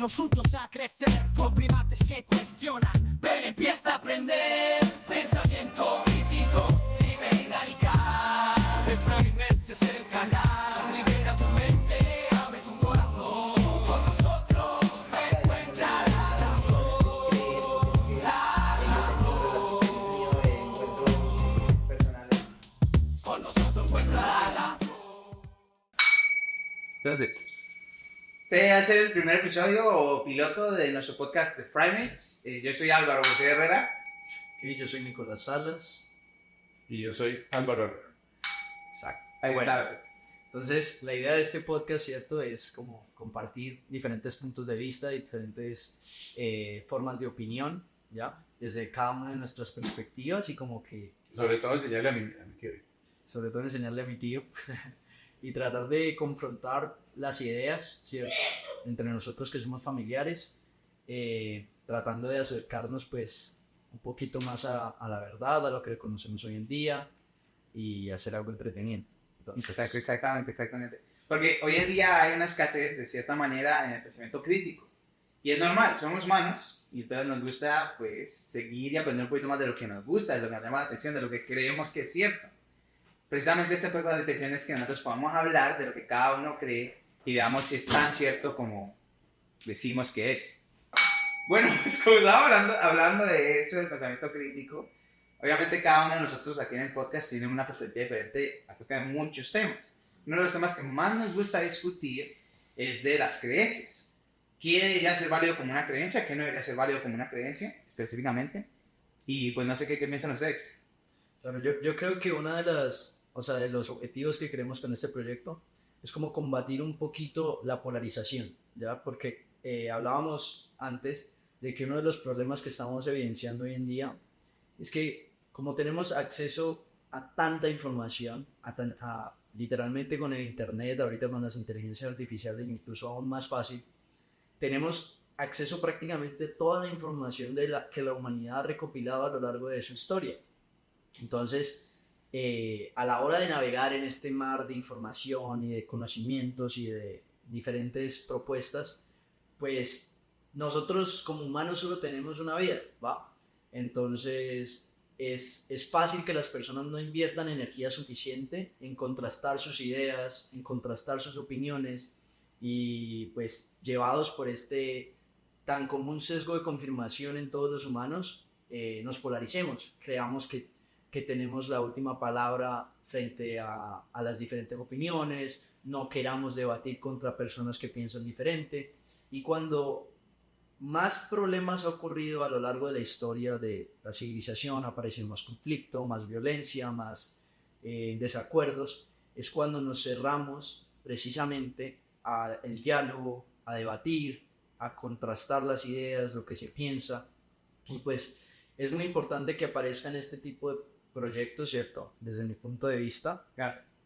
ayudarnos juntos a crecer con primates que cuestionan. Ven, empieza a aprender pensamiento crítico, libre y radical. The Primates es el canal, libera tu mente, abre tu corazón. Con nosotros encuentra la razón. Con nosotros encuentra la razón. Entonces, Este va a ser el primer episodio o piloto de nuestro podcast The Primates. Yo soy Álvaro José Herrera. Y yo soy Nicolás Salas. y yo soy Álvaro Herrera. Exacto. Ahí Bueno, está. entonces la idea de este podcast, ¿cierto? Es como compartir diferentes puntos de vista, diferentes formas de opinión, ¿ya? Desde cada una de nuestras perspectivas y como que... Sobre todo enseñarle a mi tío. Sobre todo enseñarle a mi tío y tratar de confrontar las ideas, ¿cierto? Entre nosotros que somos familiares, tratando de acercarnos pues un poquito más a la verdad, a lo que conocemos hoy en día y hacer algo entretenido. Entonces, Exactamente. Porque hoy en día hay una escasez de cierta manera en el pensamiento crítico. Y es normal, somos humanos y entonces nos gusta pues seguir y aprender un poquito más de lo que nos gusta, de lo que nos llama la atención, de lo que creemos que es cierto. Precisamente este podcast de intención es que nosotros podamos hablar de lo que cada uno cree y veamos si es tan cierto como decimos que es. Bueno, pues como estaba hablando de eso, del pensamiento crítico, obviamente cada uno de nosotros aquí en el podcast tiene una perspectiva diferente acerca de muchos temas. Uno de los temas que más nos gusta discutir es de las creencias. ¿Qué debería ser válido como una creencia? ¿Qué no debería ser válido como una creencia específicamente? Y pues no sé qué piensan ustedes. Claro, yo creo que una de las, o sea, de los objetivos que queremos con este proyecto es como combatir un poquito la polarización, ¿ya? Porque hablábamos antes de que uno de los problemas que estamos evidenciando hoy en día es que como tenemos acceso a tanta información, literalmente con el internet, ahorita con las inteligencias artificiales incluso aún más fácil, tenemos acceso prácticamente a toda la información que la humanidad ha recopilado a lo largo de su historia. Entonces, a la hora de navegar en este mar de información y de conocimientos y de diferentes propuestas, pues nosotros como humanos solo tenemos una vida, ¿va? Entonces, es fácil que las personas no inviertan energía suficiente en contrastar sus ideas, en contrastar sus opiniones y pues llevados por este tan común sesgo de confirmación en todos los humanos, nos polaricemos, creamos que tenemos la última palabra frente a las diferentes opiniones, no queramos debatir contra personas que piensan diferente. Y cuando más problemas ha ocurrido a lo largo de la historia de la civilización, aparece más conflicto, más violencia, más desacuerdos, es cuando nos cerramos precisamente al diálogo, a debatir, a contrastar las ideas, lo que se piensa. Y pues es muy importante que aparezcan este tipo de proyectos, ¿cierto? Desde mi punto de vista,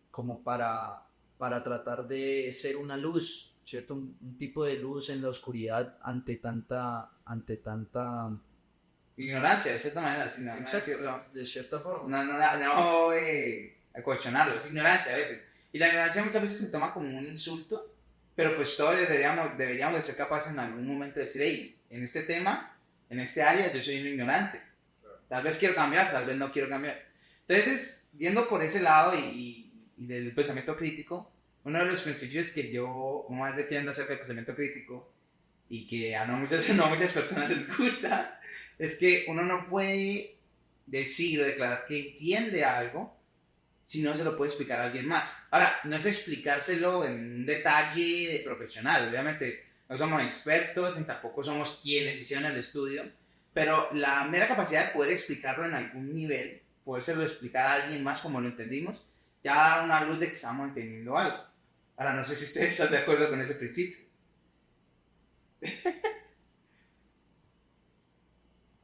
como para tratar de ser una luz, ¿cierto? Un tipo de luz en la oscuridad ante tanta Ignorancia, de cierta manera. Sí, exacto, de cierta forma. No acolchonarlo, es ignorancia a veces. Y la ignorancia muchas veces se toma como un insulto, pero pues todos deberíamos de ser capaces en algún momento de decir, hey, en este tema, en este área, yo soy un ignorante. Tal vez quiero cambiar, tal vez no quiero cambiar. Entonces, viendo por ese lado y del pensamiento crítico, uno de los principios que yo más defiendo acerca del pensamiento crítico y que a no muchas personas les gusta, es que uno no puede decir o declarar que entiende algo si no se lo puede explicar a alguien más. Ahora, no es explicárselo en un detalle de profesional, obviamente no somos expertos ni tampoco somos quienes hicieron el estudio, pero la mera capacidad de poder explicarlo en algún nivel, podérselo explicar a alguien más como lo entendimos, ya da una luz de que estamos entendiendo algo. Ahora, no sé si ustedes están de acuerdo con ese principio.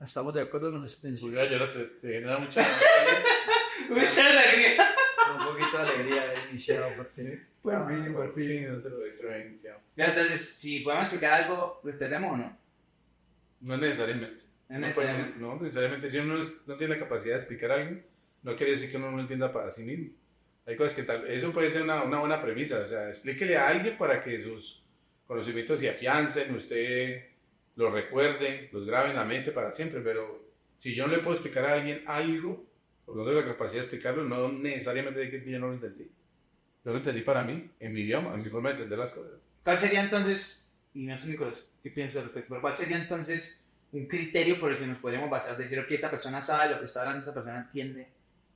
Estamos de acuerdo con ese principio. Pues ya te genera mucha Mucha alegría. Un poquito de alegría de iniciado por fin. por fin, no se lo diferencia. Entonces, si podemos explicar algo, ¿lo entendemos o no? No necesariamente. No necesariamente. No necesariamente. Si uno no tiene la capacidad de explicar algo, no quiere decir que uno no lo entienda para sí mismo. Hay cosas que tal, eso puede ser una buena premisa, o sea, explíquele a alguien para que sus conocimientos se afiancen, usted los recuerde, los grabe en la mente para siempre, pero si yo no le puedo explicar a alguien algo, porque no tengo la capacidad de explicarlo, no necesariamente de que yo no lo entendí. Yo lo entendí para mí, en mi idioma, en mi forma de entender las cosas. ¿Cuál sería entonces, y no sé Nicolás, qué piensas al respecto, pero cuál sería entonces un criterio por el que nos podríamos basar? Decir, ok, esta persona sabe lo que está hablando, esta persona entiende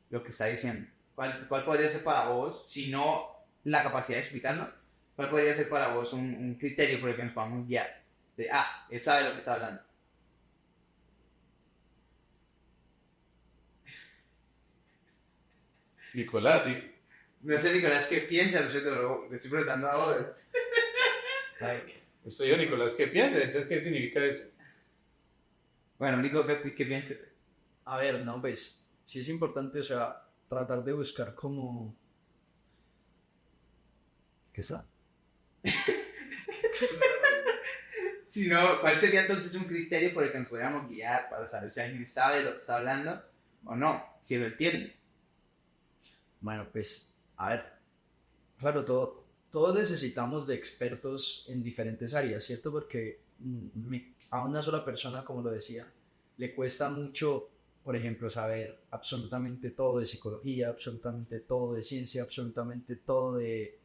lo que está diciendo. ¿Cuál podría ser para vos, si no la capacidad de explicarlo, cuál podría ser para vos un criterio por el que nos podamos guiar? De, él sabe lo que está hablando. Nicolás, No sé, Nicolás, qué piensas al respecto, pero te estoy preguntando a vos. usted dijo, Nicolás, ¿qué piensa? Entonces, ¿qué significa eso? Bueno, Nico, ¿qué piensas? A ver, no, pues, sí es importante, o sea, tratar de buscar como... ¿Qué está? Si no, ¿cuál sería entonces un criterio por el que nos podríamos guiar para saber si alguien sabe lo que está hablando o no, si lo entiende? Bueno, pues, a ver, claro, todos necesitamos de expertos en diferentes áreas, ¿cierto? Porque a una sola persona, como lo decía, le cuesta mucho, por ejemplo, saber absolutamente todo de psicología, absolutamente todo de ciencia, absolutamente todo de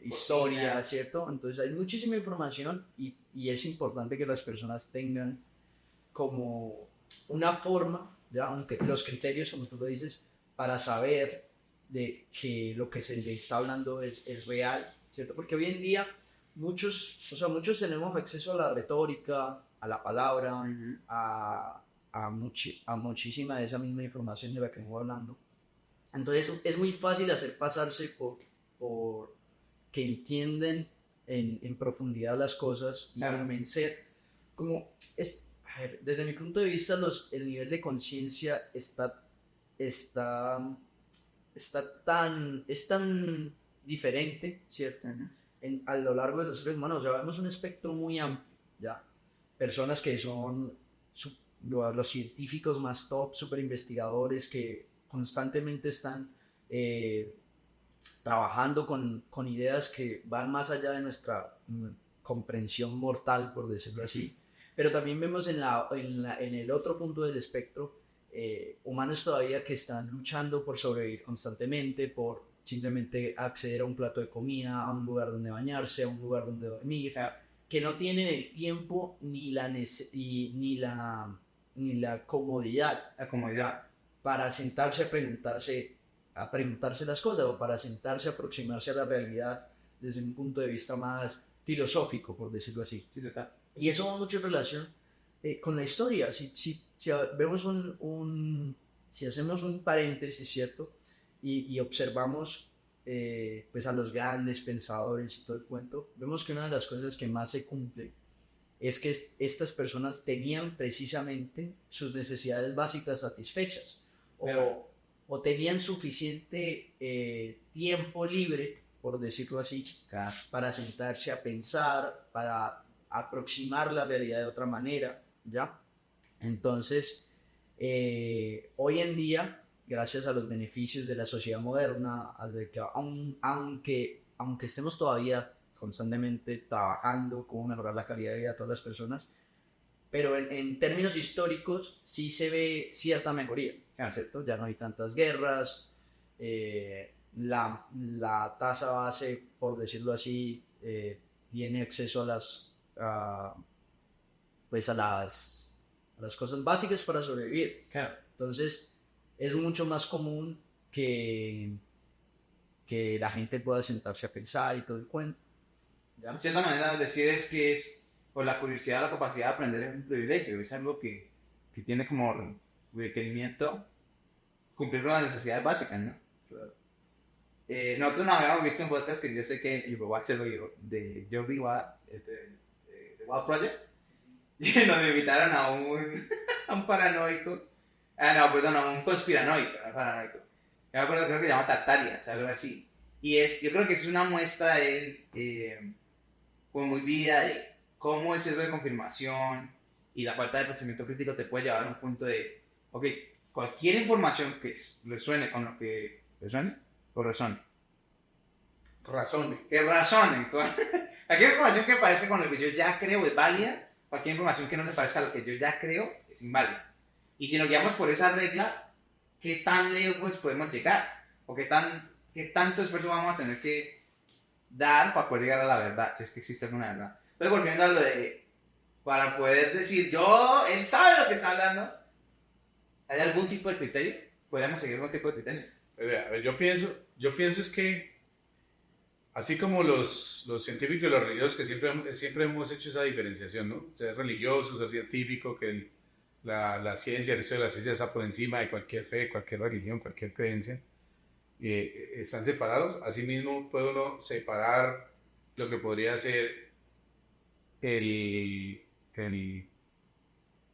historia, ¿cierto? Entonces hay muchísima información y es importante que las personas tengan como una forma, ¿ya? Aunque los criterios, como tú lo dices, para saber de que lo que se le está hablando es real, ¿cierto? Porque hoy en día muchos tenemos acceso a la retórica, a la palabra, a muchísima de esa misma información de la que estamos hablando. Entonces es muy fácil hacer pasarse por que entienden en profundidad las cosas y convencer. Como a ver, desde mi punto de vista, el nivel de conciencia es tan diferente, ¿cierto? A lo largo de los seres humanos, o sea, vemos un espectro muy amplio, ¿ya? Personas que son los científicos más top, super investigadores que constantemente están trabajando con ideas que van más allá de nuestra comprensión mortal, por decirlo así. Pero también vemos en el otro punto del espectro humanos todavía que están luchando por sobrevivir constantemente, por simplemente acceder a un plato de comida, a un lugar donde bañarse, a un lugar donde dormir, que no tienen el tiempo ni la comodidad, para sentarse a preguntarse las cosas, o para sentarse a aproximarse a la realidad desde un punto de vista más filosófico, por decirlo así. Y eso va mucho en relación con la historia. Si vemos si hacemos un paréntesis, ¿cierto? Y observamos pues a los grandes pensadores y todo el cuento, vemos que una de las cosas que más se cumple es que estas personas tenían precisamente sus necesidades básicas satisfechas, o tenían suficiente tiempo libre, por decirlo así, para sentarse a pensar, para aproximar la realidad de otra manera, ¿ya? Entonces, hoy en día, gracias a los beneficios de la sociedad moderna, aunque estemos todavía constantemente trabajando cómo mejorar la calidad de vida de todas las personas, pero en términos históricos sí se ve cierta mejoría, ¿cierto? Ya no hay tantas guerras, la tasa base, por decirlo así, tiene acceso a las cosas básicas para sobrevivir. Entonces es mucho más común que la gente pueda sentarse a pensar y todo el cuento. ¿Ya? De cierta manera, decir es que por la curiosidad, la capacidad de aprender es un privilegio, es algo que tiene como requerimiento cumplir con las necesidades básicas, ¿no? Claro. Nosotros nos habíamos visto un podcast que yo sé que Ivo se lo dijo, de Jordi Wild, de Wild Project, y nos invitaron a un paranoico, a un conspiranoico, no paranoico. Yo me acuerdo, creo que se llama Tartaria, o sea, algo así. Y yo creo que es una muestra como muy vívida de cómo el sesgo de confirmación y la falta de pensamiento crítico te puede llevar a un punto de, ok, cualquier información que resuene con lo que resuene o resone, razone. Que razonen. Cualquier información que parezca con lo que yo ya creo es válida, cualquier información que no se parezca a lo que yo ya creo es inválida. Y si nos guiamos por esa regla, ¿qué tan lejos podemos llegar? ¿O qué tanto esfuerzo vamos a tener que dar para poder llegar a la verdad, si es que existe alguna verdad? Entonces, volviendo a lo de, para poder decir, él sabe lo que está hablando, ¿hay algún tipo de criterio? ¿Podemos seguir algún tipo de criterio? A ver, yo pienso es que, así como los científicos y los religiosos, que siempre hemos hecho esa diferenciación, ¿no? Ser religioso, ser científico, que la ciencia, el estudio de la ciencia está por encima de cualquier fe, cualquier religión, cualquier creencia, están separados. Asimismo, puede uno separar lo que podría ser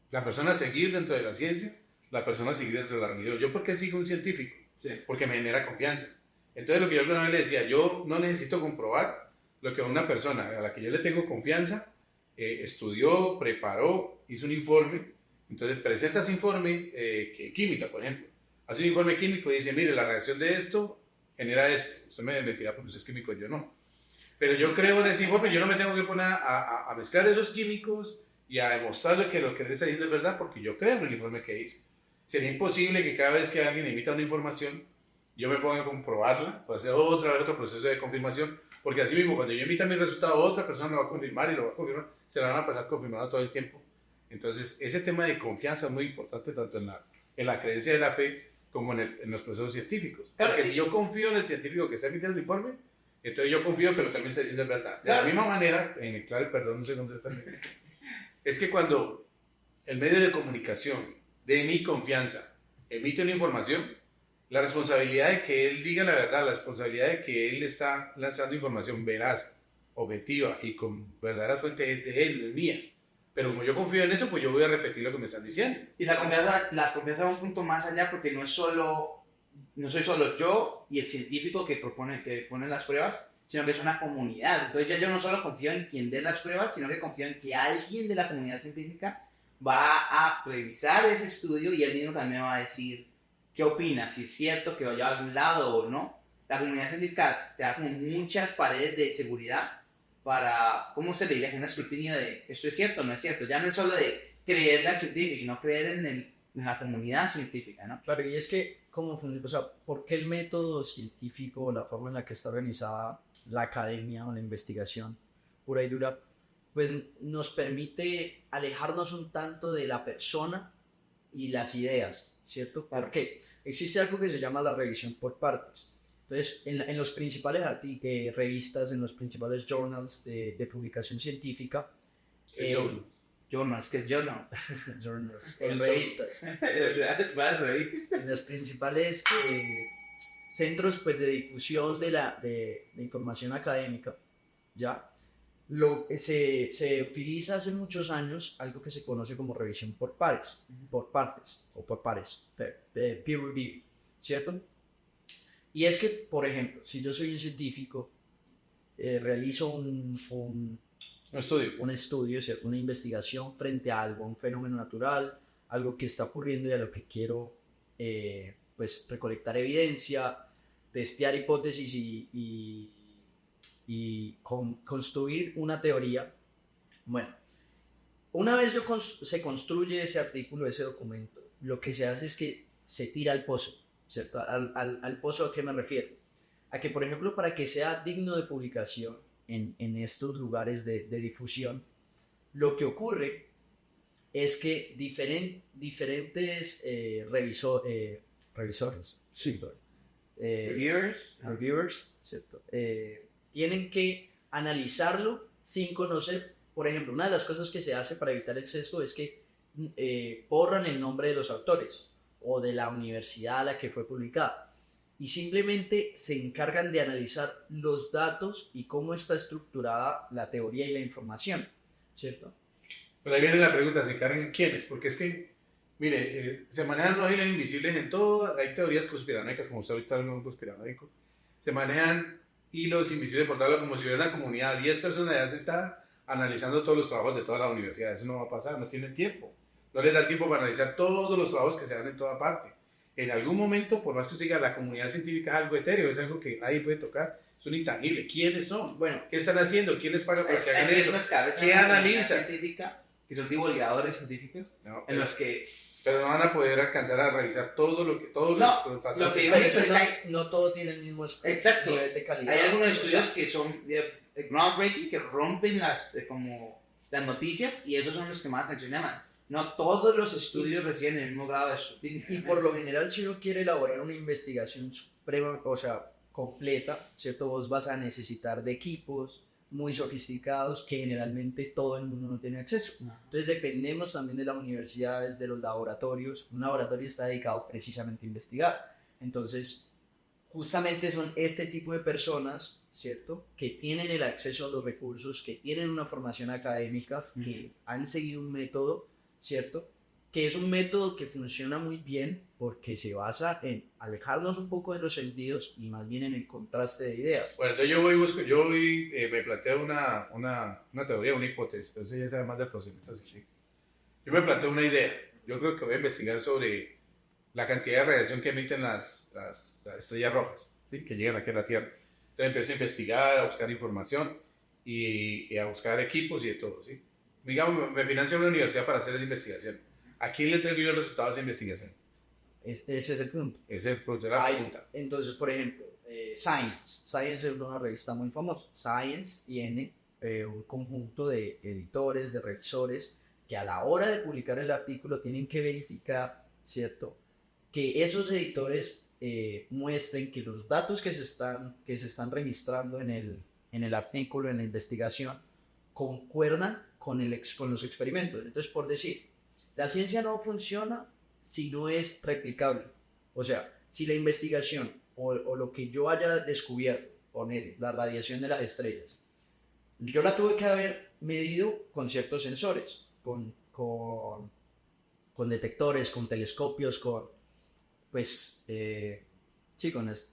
la persona a seguir dentro de la ciencia, la persona a seguir dentro de la religión. ¿Yo por qué sigo un científico? Sí. Porque me genera confianza. Entonces, lo que yo alguna vez le decía, yo no necesito comprobar lo que una persona a la que yo le tengo confianza estudió, preparó, hizo un informe. Entonces, presenta ese informe, química, por ejemplo. Hace un informe químico y dice, mire, la reacción de esto genera esto. Usted me dirá porque usted es químico, yo no. Pero yo creo en ese informe, yo no me tengo que poner a mezclar esos químicos y a demostrarle que lo que él está diciendo es verdad, porque yo creo en el informe que hizo. Sería imposible que cada vez que alguien emita una información, yo me ponga a comprobarla, o hacer otro proceso de confirmación, porque así mismo, cuando yo emita mi resultado, otra persona lo va a confirmar y lo va a confirmar, se la van a pasar confirmando todo el tiempo. Entonces, ese tema de confianza es muy importante tanto en la creencia de la fe como en los procesos científicos. Porque si yo confío en el científico que está emitiendo el informe, entonces yo confío que lo que él me está diciendo es verdad. De la misma manera, perdón un segundo también, es que cuando el medio de comunicación de mi confianza emite una información, la responsabilidad de que él diga la verdad, la responsabilidad de que él está lanzando información veraz, objetiva y con verdaderas fuentes es de él, no es mía. Pero como yo confío en eso, pues yo voy a repetir lo que me están diciendo. Y la confianza va un punto más allá, porque no soy solo yo y el científico que pone las pruebas, sino que es una comunidad. Entonces ya yo no solo confío en quien dé las pruebas, sino que confío en que alguien de la comunidad científica va a revisar ese estudio y él mismo también va a decir qué opina, si es cierto que vaya a algún lado o no. La comunidad científica te da como muchas paredes de seguridad para, ¿cómo se le diría? Un escrutinio de esto es cierto o no es cierto. Ya no es solo de creerle al científico, sino creer en la comunidad científica, ¿no? Claro, y es que, ¿cómo funciona? O sea, ¿por qué el método científico, la forma en la que está organizada la academia o la investigación pura y dura, pues nos permite alejarnos un tanto de la persona y las ideas, ¿cierto? Porque existe algo que se llama la revisión por partes. Entonces, en los principales revistas, en los principales journals de publicación científica, Journals, ¿qué es journal? journals, en revistas, Varias revistas. en los principales centros pues, de difusión de información académica, ¿ya? Se utiliza hace muchos años algo que se conoce como revisión por pares, peer review, ¿cierto? Y es que, por ejemplo, si yo soy un científico, realizo un estudio, ¿cierto? Una investigación frente a algo, un fenómeno natural, algo que está ocurriendo y a lo que quiero pues, recolectar evidencia, testear hipótesis y construir una teoría. Bueno, una vez se construye ese artículo, ese documento, lo que se hace es que se tira al pozo, ¿cierto? Al pozo, ¿a qué me refiero? A que, por ejemplo, para que sea digno de publicación en estos lugares de difusión, lo que ocurre es que diferentes revisores, sí, reviewers, ¿cierto? Tienen que analizarlo sin conocer. Por ejemplo, una de las cosas que se hace para evitar el sesgo es que borran el nombre de los autores o de la universidad a la que fue publicada y simplemente se encargan de analizar los datos y cómo está estructurada la teoría y la información, ¿cierto? Pero ahí viene la pregunta, ¿se encargan quiénes? Porque es que, mire, se manejan los hilos invisibles en todo, hay teorías conspiranoicas, como usted ahorita habla de un conspiranoico, se manejan hilos invisibles por darlo como si hubiera una comunidad, 10 personas ya sentadas analizando todos los trabajos de toda la universidad. Eso no va a pasar, no tienen tiempo. No les da tiempo para analizar todos los trabajos que se dan en toda parte. En algún momento, por más que usted diga, la comunidad científica es algo etéreo, es algo que nadie puede tocar, es un intangible. ¿Quiénes son? Bueno, ¿Qué están haciendo? ¿Quién les paga para que Hay hagan eso? ciertas cabezas ¿Qué de la comunidad analizan? científica que son divulgadores científicos No, en pero, los que pero no van a poder alcanzar a revisar todo lo que todos No, los lo que que iba a decir eso es que no todo tiene el mismo Exacto. nivel de calidad. hay algunos O sea, estudios que son groundbreaking, que rompen como las noticias, y esos son los que más atención llaman. No todos los estudios reciben el mismo grado de escrutinio. y por lo general, si uno quiere elaborar una investigación suprema, o sea, completa, ¿cierto? Vos vas a necesitar de equipos muy sofisticados que generalmente todo el mundo no tiene acceso. Entonces dependemos también de las universidades, de los laboratorios. Un laboratorio está dedicado precisamente a investigar. Entonces, justamente son este tipo de personas, ¿cierto? Que tienen el acceso a los recursos, que tienen una formación académica, que han seguido un método, ¿cierto? Que es un método que funciona muy bien porque se basa en alejarnos un poco de los sentidos y más bien en el contraste de ideas. Bueno, entonces me planteo una teoría, una hipótesis, pero eso ya sabe más de procedimientos científicos. Yo me planteo una idea. Yo creo que voy a investigar sobre la cantidad de radiación que emiten las estrellas rojas, ¿sí? Que llegan aquí a la Tierra. Entonces empiezo a investigar, a buscar información y a buscar equipos y de todo, ¿sí? Digamos, me financia una universidad para hacer esa investigación. ¿A quién le entrego yo los resultados de esa investigación? Ese es el punto. Ese es el punto de la pregunta. Entonces, por ejemplo, Science es una revista muy famosa. Science tiene un conjunto de editores, de revisores, que a la hora de publicar el artículo tienen que verificar, ¿cierto?, que esos editores muestren que los datos que se están registrando en el artículo, en la investigación, concuerdan con los experimentos. Entonces, por decir, la ciencia no funciona si no es replicable. O sea, si la investigación o lo que yo haya descubierto, poner la radiación de las estrellas, yo la tuve que haber medido con ciertos sensores, con detectores, con telescopios, con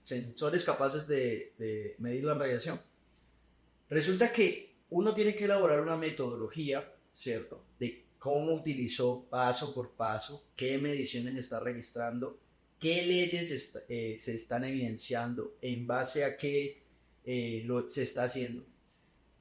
sensores capaces de medir la radiación. Resulta que uno tiene que elaborar una metodología, ¿cierto?, de cómo utilizó paso por paso, qué mediciones está registrando, qué leyes se están evidenciando, en base a qué se está haciendo.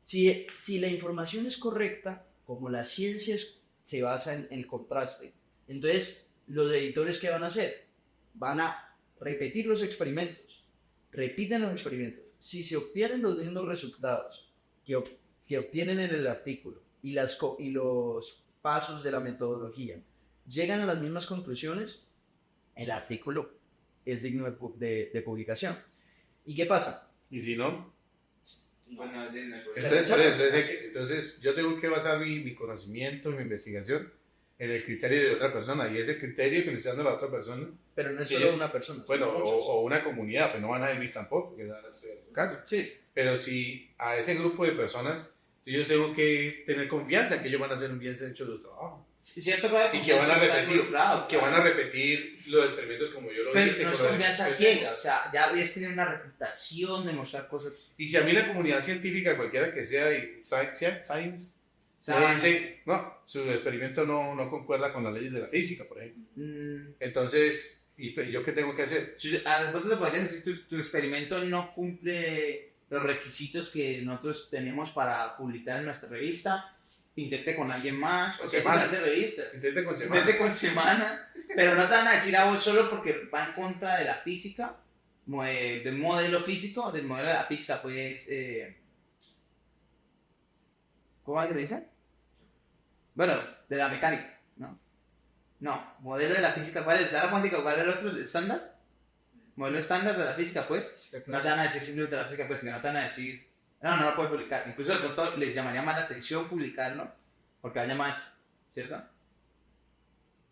Si la información es correcta, como la ciencia se basa en el contraste, entonces los editores, ¿qué van a hacer? Van a repetir los experimentos, repiten los experimentos. Si se obtienen los mismos resultados que obtienen en el artículo y los pasos de la metodología llegan a las mismas conclusiones, el artículo es digno de publicación. ¿Y qué pasa? ¿Y si no? Bueno, Entonces yo tengo que basar mi conocimiento, mi investigación en el criterio de otra persona, y ese criterio que le está dando la otra persona, Pero no es Sí. solo una persona. son bueno, muchos. o una comunidad, pues no van a vivir tampoco, que es el caso. Sí. Pero si a ese grupo de personas, yo tengo que tener confianza en que ellos van a hacer un bien hecho su trabajo. Cierto grado de Y que van a confianza está repetir, involucrado, que van a repetir los experimentos como yo lo Pero hice. no es con lo de- confianza ciega, o sea, ya habías tenido una reputación de mostrar cosas. Y si a mí la comunidad científica, cualquiera que sea, y science ¿sabes? dice, no, su experimento no concuerda con las leyes de la física, por ejemplo. Mm, Entonces, ¿y yo qué tengo que hacer? a nosotros te podrían decir tu experimento no cumple los requisitos que nosotros tenemos para publicar en nuestra revista. Intente con alguien más, Con o sea, semana. de revista. Intente con semana. Intente con semana, pero no te van a decir a vos solo porque va en contra de la física, del modelo físico, del modelo de la física, pues. ¿Cómo es que le dicen? Bueno, de la mecánica, ¿no? No, modelo de la física, ¿cuál es? ¿La cuántica? ¿Cuál es el otro? ¿El estándar? Modelo estándar de la física, pues. No te van a decir simplemente de la física, pues, sino no te van a decir, no lo puedes publicar. Incluso de pronto les llamaría más la atención publicarlo, porque vaya más, ¿cierto?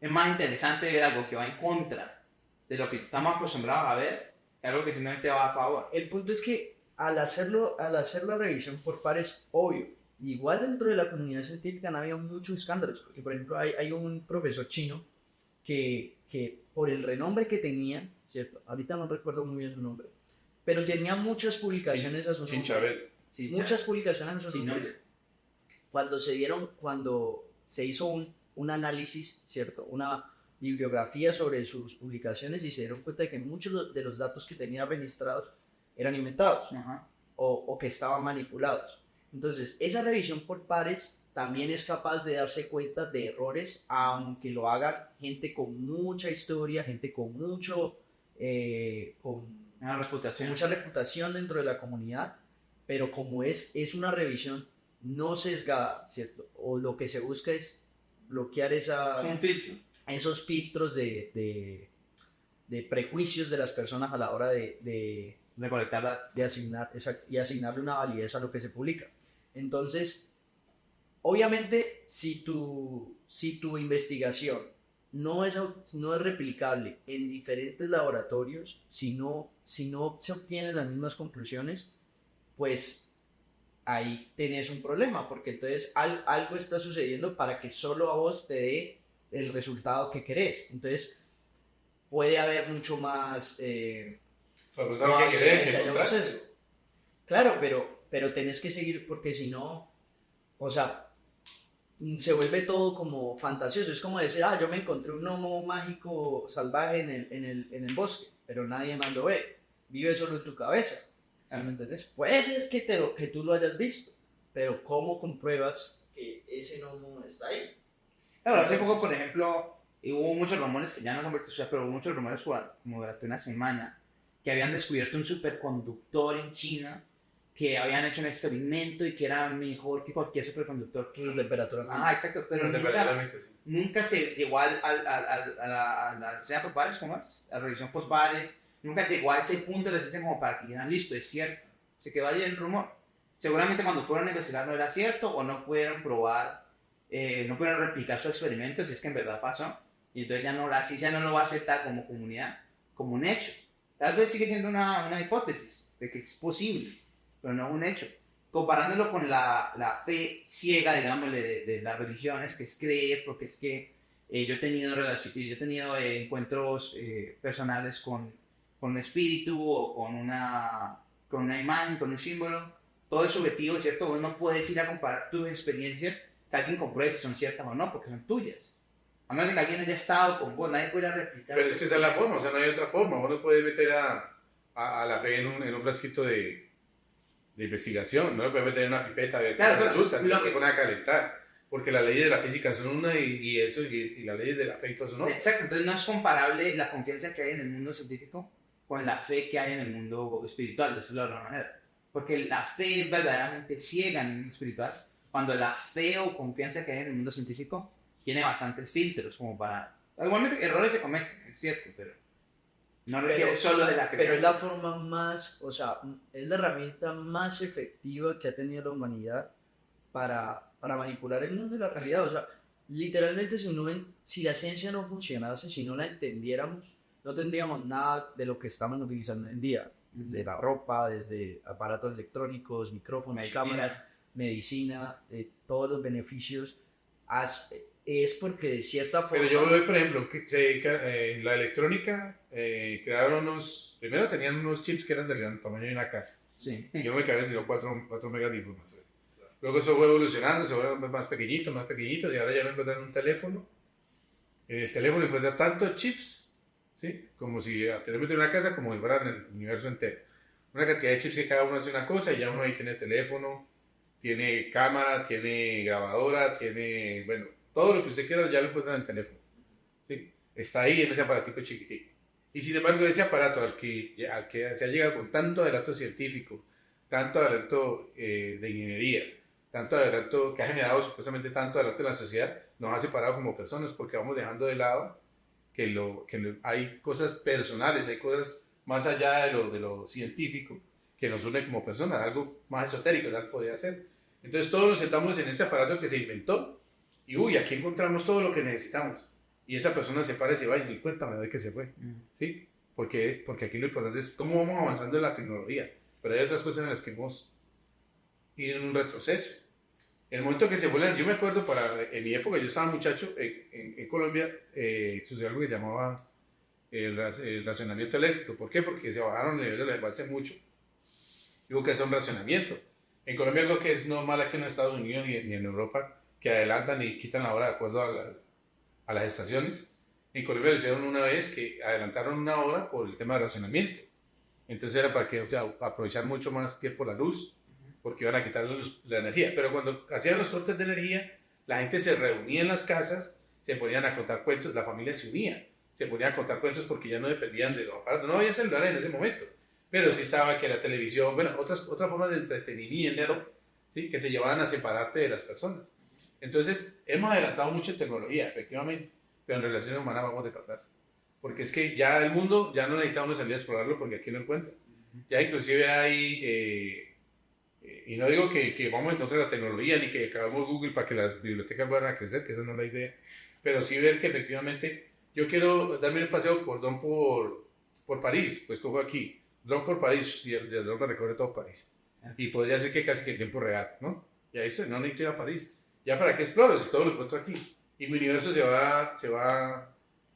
Es más interesante ver algo que va en contra de lo que estamos acostumbrados a ver, que algo que simplemente va a favor. El punto es que al hacer la revisión por pares, obvio, igual dentro de la comunidad científica no había muchos escándalos, porque por ejemplo hay un profesor chino que por el renombre que tenía, ¿cierto? Ahorita no recuerdo muy bien su nombre, pero tenía muchas publicaciones a su nombre. Chinchavel. Sí, muchas publicaciones a su Sí, nombre. Cuando se hizo un análisis, ¿cierto? Una bibliografía sobre sus publicaciones, y se dieron cuenta de que muchos de los datos que tenía registrados eran inventados. Ajá. o que estaban manipulados. Entonces, esa revisión por pares también es capaz de darse cuenta de errores, aunque lo haga gente con mucha historia, gente con con Una reputación. mucha reputación dentro de la comunidad, pero como es una revisión no sesgada, ¿cierto? O lo que se busca es bloquear Un filtro. esos filtros de prejuicios de las personas a la hora Recolectarla. de y asignarle una validez a lo que se publica. Entonces, obviamente, si tu investigación no es replicable en diferentes laboratorios, si no se obtienen las mismas conclusiones, pues ahí tenés un problema, porque entonces algo está sucediendo para que solo a vos te dé el resultado que querés. Entonces, puede haber mucho más... Facultad que querés, que encontrás. Claro, pero tenés que seguir porque si no, o sea, se vuelve todo como fantasioso. Es como decir, yo me encontré un gnomo mágico salvaje en el bosque, pero nadie más lo ve. Vive solo en tu cabeza. ¿Sí me entendés? Puede ser que tú lo hayas visto, pero ¿cómo compruebas que ese gnomo está ahí? Claro, hace poco, por ejemplo, hubo muchos rumores que ya no se han vuelto a usar, pero hubo muchos rumores como durante una semana que habían descubierto un superconductor en China, que habían hecho un experimento y que era mejor que cualquier superconductor. La temperatura. Exacto, pero Sí. nunca se llegó a la reseña por pares, ¿cómo es? A la revisión post pares, nunca llegó a ese punto de decirse como para que digan, listo, es cierto. Se quedó ahí el rumor. Seguramente cuando fueron a investigar no era cierto o no pudieron probar, no pudieron replicar su experimento si es que en verdad pasó. Y entonces ya no, la ciencia no lo va a aceptar como comunidad, como un hecho. Tal vez sigue siendo una hipótesis de que es posible, pero no un hecho. Comparándolo con la fe ciega, digámosle, de las religiones, que es creer, porque es que yo he tenido encuentros personales con un espíritu o con una imagen, con un símbolo. Todo es subjetivo, ¿cierto? Vos no puedes ir a comparar tus experiencias que alguien compruebe si son ciertas o no, porque son tuyas. A menos de que alguien haya estado con vos, nadie puede replicar. Pero es que esa es la forma, o sea, no hay otra forma. Vos no puedes meter a la fe en un frasquito de investigación, no lo puedes meter en una pipeta a ver qué resulta, no lo puedes a calentar. Porque las leyes de la física son una y las leyes del afecto son otra. Exacto, entonces no es comparable la confianza que hay en el mundo científico con la fe que hay en el mundo espiritual, de decirlo de alguna manera. Porque la fe es verdaderamente ciega en el mundo espiritual, cuando la fe o confianza que hay en el mundo científico tiene bastantes filtros, como para... Igualmente errores se cometen, es cierto, pero no requiere solo de la creencia. Pero es la forma más, o sea, es la herramienta más efectiva que ha tenido la humanidad para manipular el mundo y la realidad. O sea, literalmente si la ciencia no funcionase, si no la entendiéramos, no tendríamos nada de lo que estamos utilizando hoy en día. Desde la ropa, desde aparatos electrónicos, micrófonos, cámaras, medicina, todos los beneficios. Es porque de cierta forma... Pero yo veo, por ejemplo, que la electrónica crearon primero tenían unos chips que eran del tamaño de una casa. Sí. Yo me quedé sin 4 megas de información. Luego eso fue evolucionando, se fueron más pequeñitos, y ahora ya lo encuentran en un teléfono. En el teléfono encuentran tantos chips, ¿sí? Como si te meten en una casa, como si fueran el universo entero. Una cantidad de chips que cada uno hace una cosa y ya uno ahí tiene teléfono, tiene cámara, tiene grabadora, tiene, bueno, todo lo que usted quiera ya lo encuentra en el teléfono. ¿Sí? Está ahí en ese aparatico chiquitico. Y sin embargo, ese aparato al que se ha llegado con tanto adelanto científico, tanto adelanto de ingeniería, tanto adelanto que ha generado supuestamente tanto adelanto en la sociedad, nos ha separado como personas porque vamos dejando de lado hay cosas personales, hay cosas más allá de lo científico que nos une como personas, algo más esotérico, tal podría ser. Entonces todos nos sentamos en ese aparato que se inventó y aquí encontramos todo lo que necesitamos. Y esa persona se para y se va y ni cuenta me doy que se fue. ¿Sí? Porque aquí lo importante es cómo vamos avanzando en la tecnología. Pero hay otras cosas en las que hemos ido en un retroceso. En el momento que se vuelan, yo me acuerdo en mi época, yo estaba muchacho, en Colombia sucedió algo que llamaba el racionamiento eléctrico. ¿Por qué? Porque se bajaron el nivel de los embalses mucho. Y hubo que hacer un racionamiento. En Colombia algo que es normal aquí en Estados Unidos ni en Europa, que adelantan y quitan la hora de acuerdo a las estaciones. En Colombia lo hicieron una vez que adelantaron una hora por el tema de racionamiento. Entonces era para que, o sea, aprovechar mucho más tiempo la luz, porque iban a quitar la energía. Pero cuando hacían los cortes de energía, la gente se reunía en las casas, se ponían a contar cuentos, la familia se unía, se ponían a contar cuentos porque ya no dependían de los aparatos. No había celulares en ese momento, pero sí estaba que la televisión, bueno, otra forma de entretenimiento, ¿sí? Que te llevaban a separarte de las personas. Entonces, hemos adelantado mucho en tecnología, efectivamente, pero en relaciones humanas vamos de para atrás. Porque es que ya el mundo, ya no necesita uno salir a explorarlo porque aquí lo encuentra. Ya inclusive hay, y no digo que vamos en contra de la tecnología ni que acabamos Google para que las bibliotecas vayan a crecer, que esa no es la idea, pero sí ver que efectivamente yo quiero darme un paseo por París, pues cojo aquí, dron por París y el dron me recorre todo París. Y podría ser que casi que en tiempo real, ¿no? Y ahí no necesito ir a París. ¿Ya para qué exploro si todo lo encuentro aquí? Y mi universo se va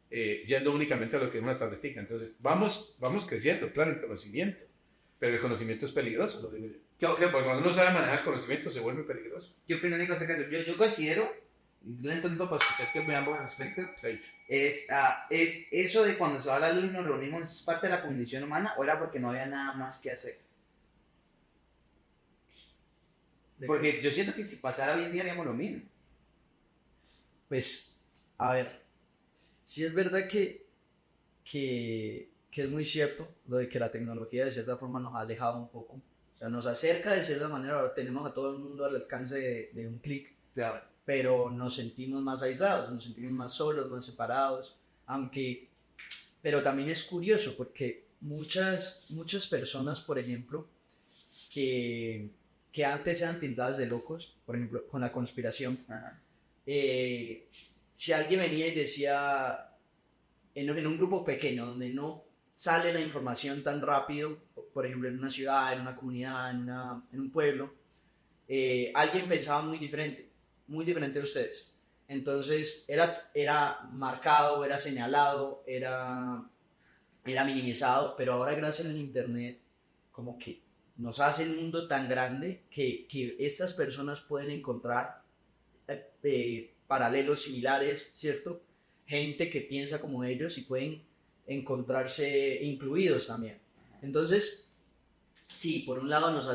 yendo únicamente a lo que es una tabletica. Entonces, vamos creciendo, claro, en conocimiento, pero el conocimiento es peligroso, lo digo yo. Porque cuando uno sabe manejar el conocimiento se vuelve peligroso. Yo opino Nico acerca de eso. Yo considero, y lo intento para escuchar qué opinan al respecto, es eso de cuando se va la luz y nos reunimos, ¿es parte de la condición humana o era porque no había nada más que hacer? Porque yo siento que si pasara hoy en día haríamos lo mismo. Pues, a ver, sí es verdad que es muy cierto lo de que la tecnología de cierta forma nos ha alejado un poco. O sea, nos acerca de cierta manera, ahora tenemos a todo el mundo al alcance de un clic, Claro. pero nos sentimos más aislados, nos sentimos más solos, más separados, pero también es curioso porque muchas personas, por ejemplo, que antes eran tildadas de locos, por ejemplo, con la conspiración, si alguien venía y decía, en un grupo pequeño, donde no sale la información tan rápido, por ejemplo, en una ciudad, en una comunidad, en un pueblo, alguien pensaba muy diferente de ustedes. Entonces, era marcado, era señalado, era minimizado, pero ahora gracias al Internet, como que nos hace el mundo tan grande que estas personas pueden encontrar paralelos similares, ¿cierto? Gente que piensa como ellos y pueden encontrarse incluidos también. Entonces, sí, por un lado nos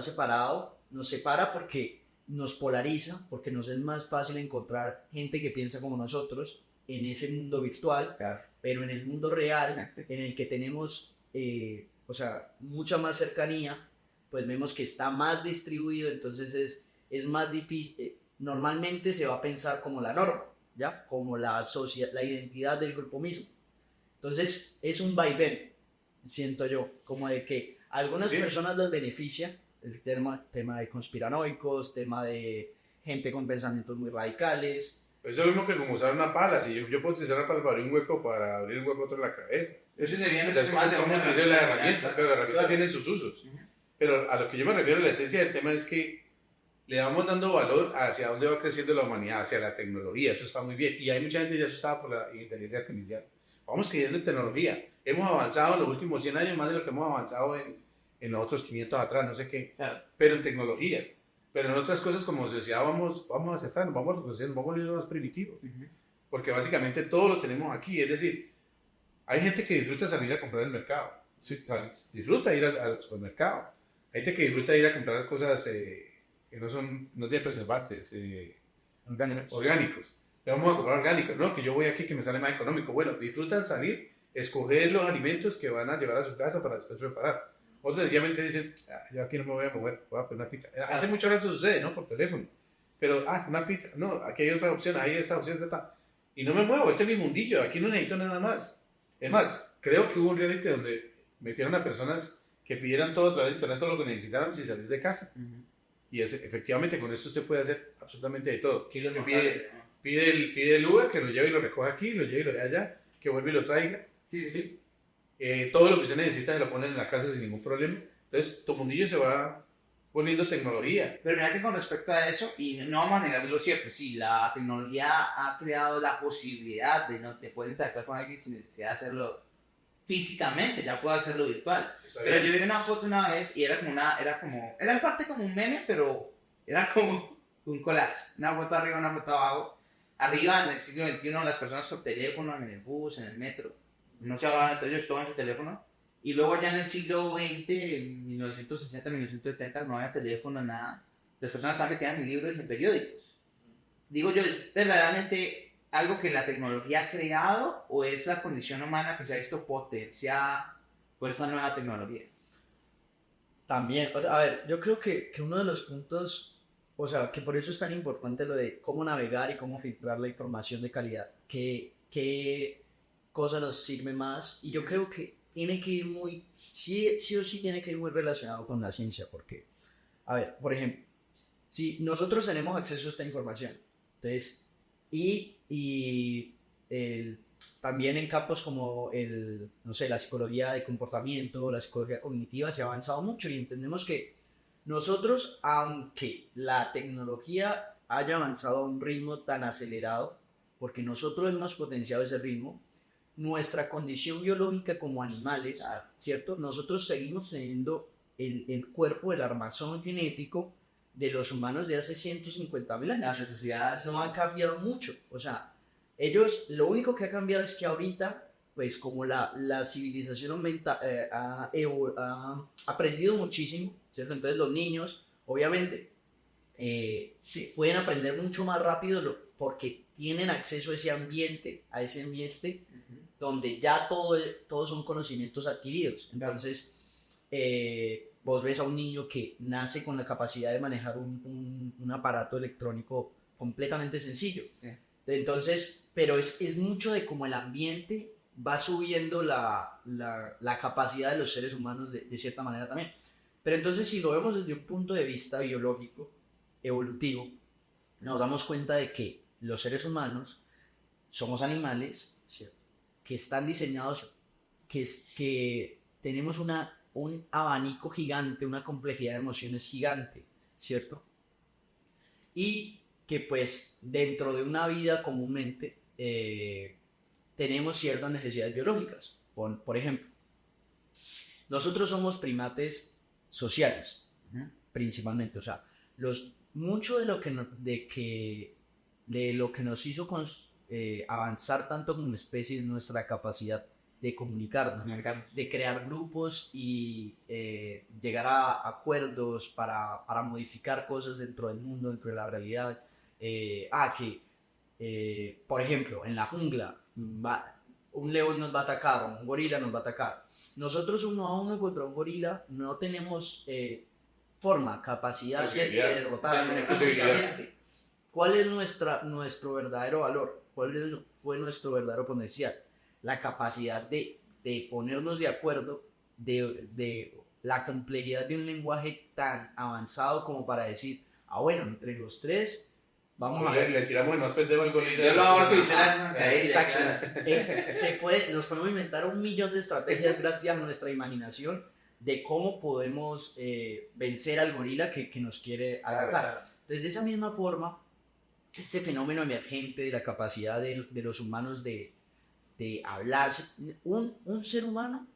separa porque nos polariza, porque nos es más fácil encontrar gente que piensa como nosotros en ese mundo virtual, Claro. pero en el mundo real, en el que tenemos, mucha más cercanía, pues vemos que está más distribuido, entonces es más difícil. Normalmente se va a pensar como la norma, ¿ya? Como la identidad del grupo mismo. Entonces es un vaivén, siento yo, como de que a algunas personas les beneficia el tema de conspiranoicos, tema de gente con pensamientos muy radicales. Eso es lo mismo que como usar una pala. Si yo puedo utilizar una pala para abrir un hueco, para abrir un hueco otro en la cabeza. Eso sería O sea, es como utilizar las herramientas. Claro, las herramientas tienen sus usos. Pero a lo que yo me refiero, la esencia del tema es que le vamos dando valor hacia dónde va creciendo la humanidad, hacia la tecnología. Eso está muy bien. Y hay mucha gente ya asustada por la inteligencia artificial. Vamos creciendo en tecnología. Hemos avanzado en los últimos 100 años más de lo que hemos avanzado en los otros 500 atrás, no sé qué. Claro. Pero en tecnología. Pero en otras cosas como sociedad vamos a aceptarnos, vamos a volvernos más primitivos. Porque básicamente todo lo tenemos aquí. Es decir, hay gente que disfruta salir a comprar en el mercado. Sí, disfruta ir al supermercado. Hay gente que disfruta ir a comprar cosas que no tienen preservantes, orgánicos. Le vamos a comprar orgánicos. No, que yo voy aquí que me sale más económico. Bueno, disfrutan salir, escoger los alimentos que van a llevar a su casa para después preparar. Otros sencillamente dicen, yo aquí no me voy a mover, voy a poner una pizza. Hace mucho rato sucede, ¿no? Por teléfono. Pero, una pizza, no, aquí hay otra opción, hay esa opción, y no me muevo, este es mi mundillo, aquí no necesito nada más. Es más, creo que hubo un reality donde metieron a personas que pidieran todo a través de internet, todo lo que necesitaran sin salir de casa. Y efectivamente con esto se puede hacer absolutamente de todo. Pide el Uber, que lo lleve y lo recoja aquí, lo lleve y lo deje allá, que vuelva y lo traiga. Sí. Todo lo que usted necesita se lo ponen en la casa sin ningún problema. Entonces, tu mundillo se va poniendo tecnología. Pero mira que con respecto a eso, y no vamos a negar lo cierto, sí, la tecnología ha creado la posibilidad de poder interactuar con alguien sin necesidad de hacerlo físicamente, ya puedo hacerlo virtual. Pero yo vi una foto una vez y era en parte como un meme, pero era como un collage. Una foto arriba, una foto abajo. Arriba, en el siglo XXI, las personas con teléfono, en el bus, en el metro, no se hablaban entre ellos, todo en su teléfono. y luego ya en el siglo XX, en 1960, 1970, no había teléfono, nada. Las personas estaban metidas en libros y en periódicos. Digo yo, ¿es verdaderamente algo que la tecnología ha creado o es la condición humana que se ha visto potenciada por esta nueva tecnología? También, o sea, a ver, yo creo que uno de los puntos, o sea, que por eso es tan importante lo de cómo navegar y cómo filtrar la información de calidad, qué cosa nos sirve más, y yo creo que tiene que ir muy, sí, sí o sí tiene que ir muy relacionado con la ciencia, porque, a ver, por ejemplo, si nosotros tenemos acceso a esta información, entonces, y también en campos como no sé, la psicología de comportamiento, la psicología cognitiva, se ha avanzado mucho y entendemos que nosotros, aunque la tecnología haya avanzado a un ritmo tan acelerado, porque nosotros hemos potenciado ese ritmo, nuestra condición biológica como animales, ¿cierto? Nosotros seguimos teniendo el cuerpo, el armazón genético de los humanos de hace 150.000 años. Las necesidades No han cambiado mucho. O sea, ellos, lo único que ha cambiado es que ahorita, pues como la civilización ha aprendido muchísimo, ¿cierto? Entonces los niños, obviamente, sí, pueden aprender mucho más rápido porque tienen acceso a ese ambiente donde ya todos son conocimientos adquiridos. Entonces, vos ves a un niño que nace con la capacidad de manejar un aparato electrónico completamente sencillo. Sí. Entonces, pero es mucho de cómo el ambiente va subiendo la capacidad de los seres humanos de cierta manera también. Pero entonces, si lo vemos desde un punto de vista biológico, evolutivo, nos damos cuenta de que los seres humanos somos animales, ¿cierto?, que están diseñados, que tenemos un abanico gigante, una complejidad de emociones gigante, ¿cierto? Y que pues dentro de una vida comúnmente tenemos ciertas necesidades biológicas. Por ejemplo, nosotros somos primates sociales, principalmente. O sea, mucho de lo que nos hizo avanzar tanto como especie es nuestra capacidad de comunicarnos, de crear grupos y llegar a acuerdos para modificar cosas dentro del mundo, dentro de la realidad. Por ejemplo, en la jungla, un león nos va a atacar, o un gorila nos va a atacar. Nosotros uno a uno contra un gorila no tenemos capacidad de derrotarlo físicamente. ¿Cuál es nuestro verdadero valor? ¿Cuál fue nuestro verdadero potencial? La capacidad de ponernos de acuerdo, de la complejidad de un lenguaje tan avanzado como para decir, bueno, entre los tres vamos a ver. Le tiramos el más pendejo al gorila. Yo lo hago que exacto. Nos podemos inventar 1.000.000 de estrategias gracias a nuestra imaginación de cómo podemos vencer al gorila que nos quiere atacar. Entonces, de esa misma forma, este fenómeno emergente de la capacidad de los humanos de hablar, un ser humano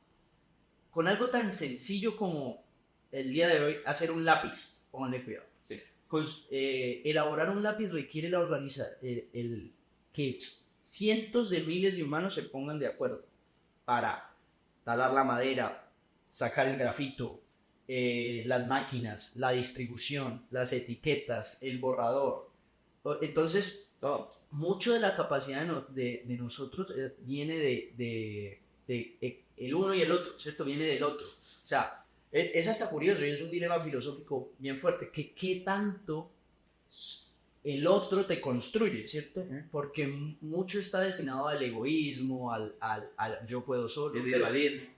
con algo tan sencillo como el día de hoy hacer un lápiz, pónganle cuidado. Sí. Elaborar un lápiz requiere que cientos de miles de humanos se pongan de acuerdo para talar la madera, sacar el grafito, las máquinas, la distribución, las etiquetas, el borrador. Entonces, mucho de la capacidad de nosotros viene de el uno y el otro, ¿cierto? Viene del otro. O sea, es hasta curioso y es un dilema filosófico bien fuerte. ¿Qué tanto el otro te construye, ¿cierto? Porque mucho está destinado al egoísmo, al yo puedo solo.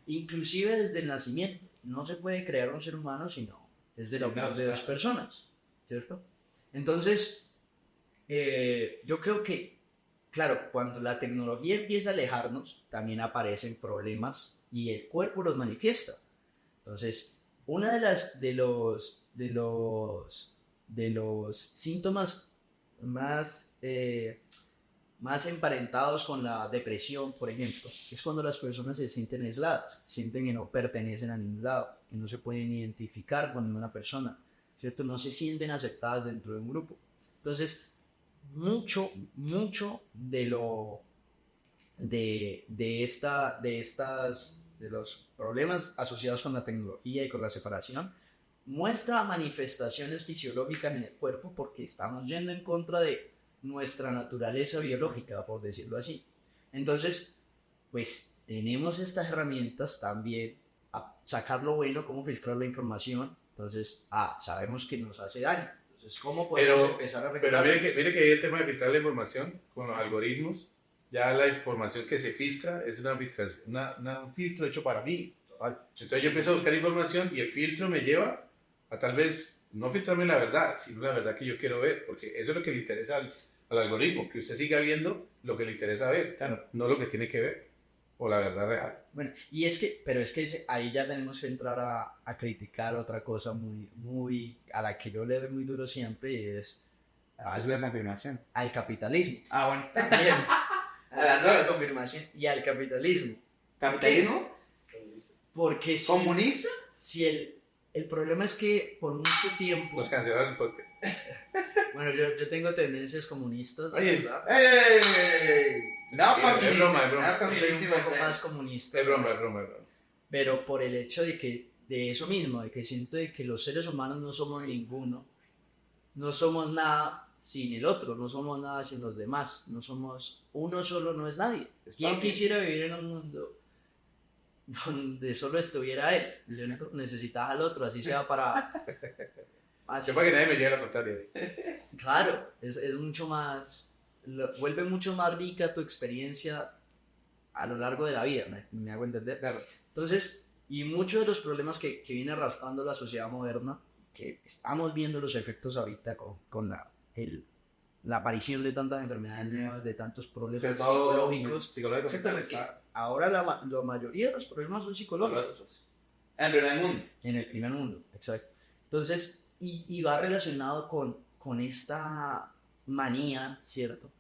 Inclusive desde el nacimiento. No se puede crear un ser humano sino desde la unión de dos personas, ¿cierto? Entonces, yo creo que, claro, cuando la tecnología empieza a alejarnos, también aparecen problemas y el cuerpo los manifiesta. Entonces, uno de los síntomas más emparentados con la depresión, por ejemplo, es cuando las personas se sienten aisladas, sienten que no pertenecen a ningún lado, que no se pueden identificar con ninguna persona, ¿cierto? No se sienten aceptadas dentro de un grupo. Entonces, mucho de estas de los problemas asociados con la tecnología y con la separación, muestra manifestaciones fisiológicas en el cuerpo porque estamos yendo en contra de nuestra naturaleza biológica, por decirlo así. Entonces, pues tenemos estas herramientas también a sacar lo bueno, cómo filtrar la información. Entonces, sabemos que nos hace daño. Entonces, ¿cómo podemos empezar a Pero regular? mire que hay el tema de filtrar la información con los algoritmos. Ya la información que se filtra es un filtro hecho para mí. Entonces yo empiezo a buscar información y el filtro me lleva a tal vez no filtrarme la verdad, sino la verdad que yo quiero ver, porque eso es lo que le interesa al algoritmo, que usted siga viendo lo que le interesa ver, Claro. no lo que tiene que ver, o la verdad real. Bueno, pero es que ahí ya tenemos que entrar a criticar otra cosa muy, a la que yo le doy muy duro siempre, y es Es la confirmación. al capitalismo. Bueno. También. A las la dos. confirmación y al capitalismo. ¿Capitalismo? Porque ¿Comunista? si el problema es que por mucho tiempo, Nos cancelaron el podcast. bueno, yo tengo tendencias comunistas, la Oye, verdad. ¡Ey! No, Es broma, es broma. No, Soy un poco más comunista. Es broma, es broma, es broma. Pero por el hecho de eso mismo, de que siento de que los seres humanos no somos ninguno, no somos nada sin el otro, no somos nada sin los demás, no somos uno solo, no es nadie. ¿Quién quisiera vivir en un mundo donde solo estuviera él? Yo necesitaba al otro, así sea para... así Sepa que sea. nadie me llegue a la contraria. Claro, es mucho más, vuelve mucho más rica tu experiencia a lo largo de la vida, me hago entender. Claro. Entonces, y muchos de los problemas que viene arrastrando la sociedad moderna, que estamos viendo los efectos ahorita con la aparición de tantas enfermedades nuevas, de tantos problemas psicológicos. Exactamente, que ahora la mayoría de los problemas son psicológicos. En el mundo. En el primer mundo, exacto. Entonces, y va relacionado con esta manía, ¿cierto?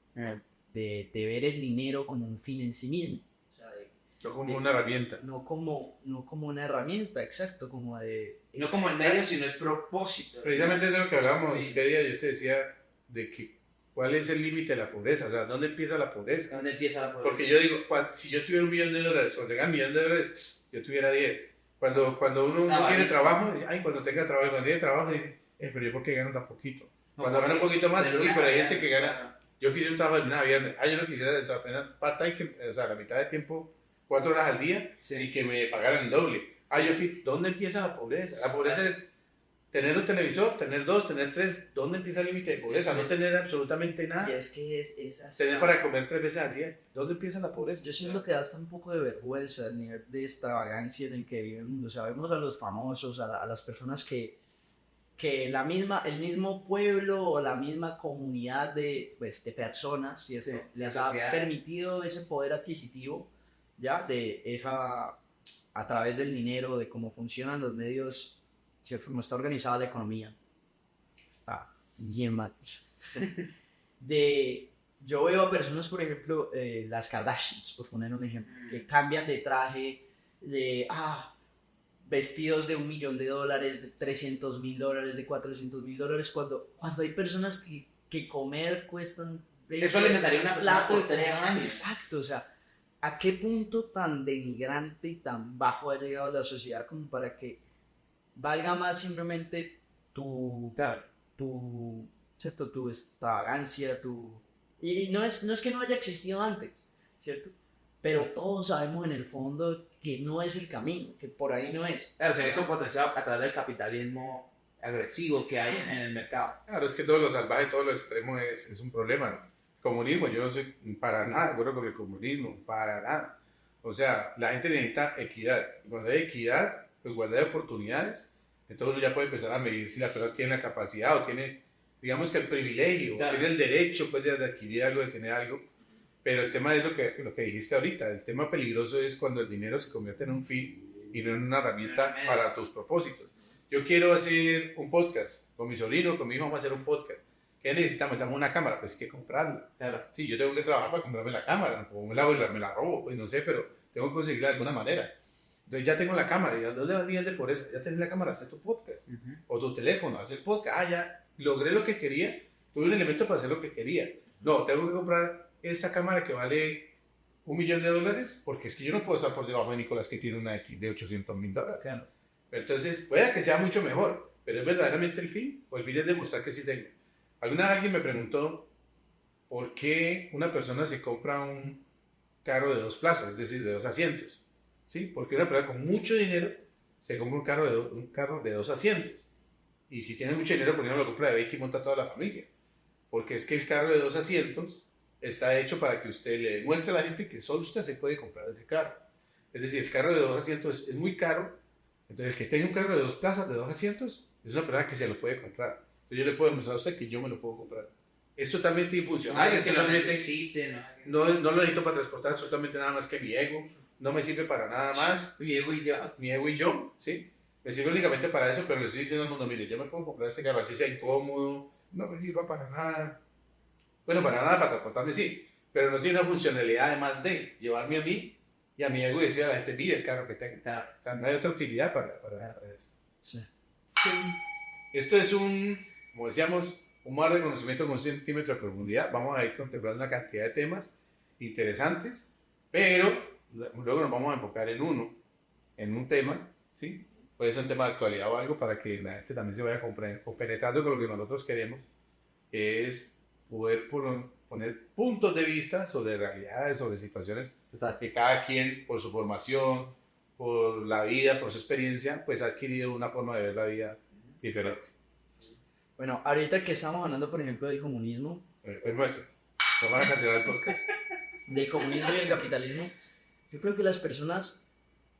De ver el dinero como un fin en sí mismo. O sea, Yo como una herramienta. no como una herramienta, exacto, como de... No como el medio, sino el propósito. Precisamente eso es lo que hablábamos, Sí. que día yo te decía de que cuál es el límite de la pobreza, o sea, ¿dónde empieza la pobreza? ¿Dónde empieza la pobreza? Porque yo digo, si yo tuviera $1 millón, cuando tenga $1 millón, yo tuviera 10. Cuando uno no tiene trabajo, dice, ay, cuando tenga trabajo, cuando tiene trabajo, dice, pero yo por qué gano tan poquito. Cuando gano un poquito más, uy, pero hay gente que gana, yo quisiera un trabajo de lunes a viernes, yo no quisiera apenas part-time, o sea, la mitad de tiempo, 4 horas al día, Sí. y que me pagaran el doble. ¿Dónde empieza la pobreza? La pobreza es tener un televisor, tener 2, tener 3, ¿dónde empieza el límite de pobreza? No tener absolutamente Y nada, es que es así. tener para comer 3 veces al día, ¿dónde empieza la pobreza? Yo siento que da hasta un poco de vergüenza el nivel de extravagancia en el que vive el mundo. O sea, vemos a los famosos, a las personas que el mismo pueblo o la misma comunidad de personas, ¿sí? Sí, les la ha sociedad. permitido ese poder adquisitivo, ¿ya? A través del dinero, de cómo funcionan los medios, ¿cierto? Cómo está organizada la economía. Está bien mal. Yo veo a personas, por ejemplo, las Kardashians, por poner un ejemplo, que cambian de traje, vestidos de $1 millón, de $300,000, de $400,000, cuando hay personas que comer cuestan... Eso alimentaría a una persona plato por de 3 comida. años. Exacto, o sea, ¿a qué punto tan denigrante y tan bajo ha llegado la sociedad como para que valga más simplemente ¿cierto? Tu extravagancia, y no es que no haya existido antes, ¿cierto? Pero todos sabemos en el fondo que no es el camino, que por ahí no es. Claro, o sea, eso potenciado a través del capitalismo agresivo que hay en el mercado. Claro, es que todo lo salvaje, todo lo extremo es un problema, ¿no? Comunismo, yo no soy para nada de acuerdo con el comunismo, para nada. O sea, la gente necesita equidad. Y cuando hay equidad, igualdad de oportunidades, entonces uno ya puede empezar a medir si la persona tiene la capacidad o tiene, digamos que el privilegio, Claro. o tiene el derecho pues, de adquirir algo, de tener algo. Pero el tema es lo que dijiste ahorita. El tema peligroso es cuando el dinero se convierte en un fin y no en una herramienta para tus propósitos. Yo quiero hacer un podcast con mi sobrino, con mi hijo, vamos a hacer un podcast. ¿Qué necesitamos? Necesitamos una cámara, pues hay que comprarla. Claro. Sí, yo tengo que trabajar para comprarme la cámara, o me la robo, pues no sé, pero tengo que conseguirla de alguna manera. Entonces ya tengo la cámara, y ¿a dónde va el nivel de por eso? Ya tenés la cámara, hacer tu podcast, o tu teléfono, hacer podcast. Ya logré lo que quería, tuve un elemento para hacer lo que quería. No, tengo que comprar esa cámara que vale $1.000.000 porque es que yo no puedo estar por debajo de Nicolás que tiene una X de $800.000. Claro. Entonces, puede que sea mucho mejor, pero ¿es verdaderamente el fin? ¿O el fin es demostrar que sí tengo? Alguna vez alguien me preguntó por qué una persona se compra un carro de 2 plazas, es decir, de 2 asientos. ¿Sí? Porque una persona con mucho dinero se compra un carro de 2 asientos. Y si tiene mucho dinero, ¿por qué no lo compra de 20 y monta a toda la familia? Porque es que el carro de 2 asientos está hecho para que usted le demuestre a la gente que solo usted se puede comprar ese carro. Es decir, el carro de 2 asientos es muy caro. Entonces, el que tenga un carro de 2 plazas, de 2 asientos, es una persona que se lo puede comprar. Entonces, yo le puedo demostrar a usted que yo me lo puedo comprar. Es totalmente infuncional. Alguien que lo Solamente- necesite, no lo necesito para transportar absolutamente nada más que mi ego. No me sirve para nada más. Diego y yo. Mi ego y yo, ¿sí? Me sirve únicamente para eso, pero le estoy diciendo al mundo, mire, yo me puedo comprar este carro así sea incómodo, no me sirva para nada. Bueno, para nada, para transportarme sí, pero no tiene una funcionalidad además de llevarme a mí y a mi ego y decir a la gente, mire el carro que tengo. Claro. O sea, no hay otra utilidad para eso. Sí. Esto es como decíamos, un mar de conocimiento con 1 centímetro de profundidad. Vamos a ir contemplando una cantidad de temas interesantes, pero luego nos vamos a enfocar en un tema, ¿sí? Puede ser un tema de actualidad o algo para que la gente también se vaya compenetrando con lo que nosotros queremos, que es poder poner puntos de vista sobre realidades, sobre situaciones que cada quien, por su formación, por la vida, por su experiencia, pues ha adquirido una forma de ver la vida diferente. Bueno, ahorita que estamos hablando, por ejemplo, del comunismo, Perfecto. ¿No van a cancelar el podcast? del comunismo y el capitalismo, yo creo que las personas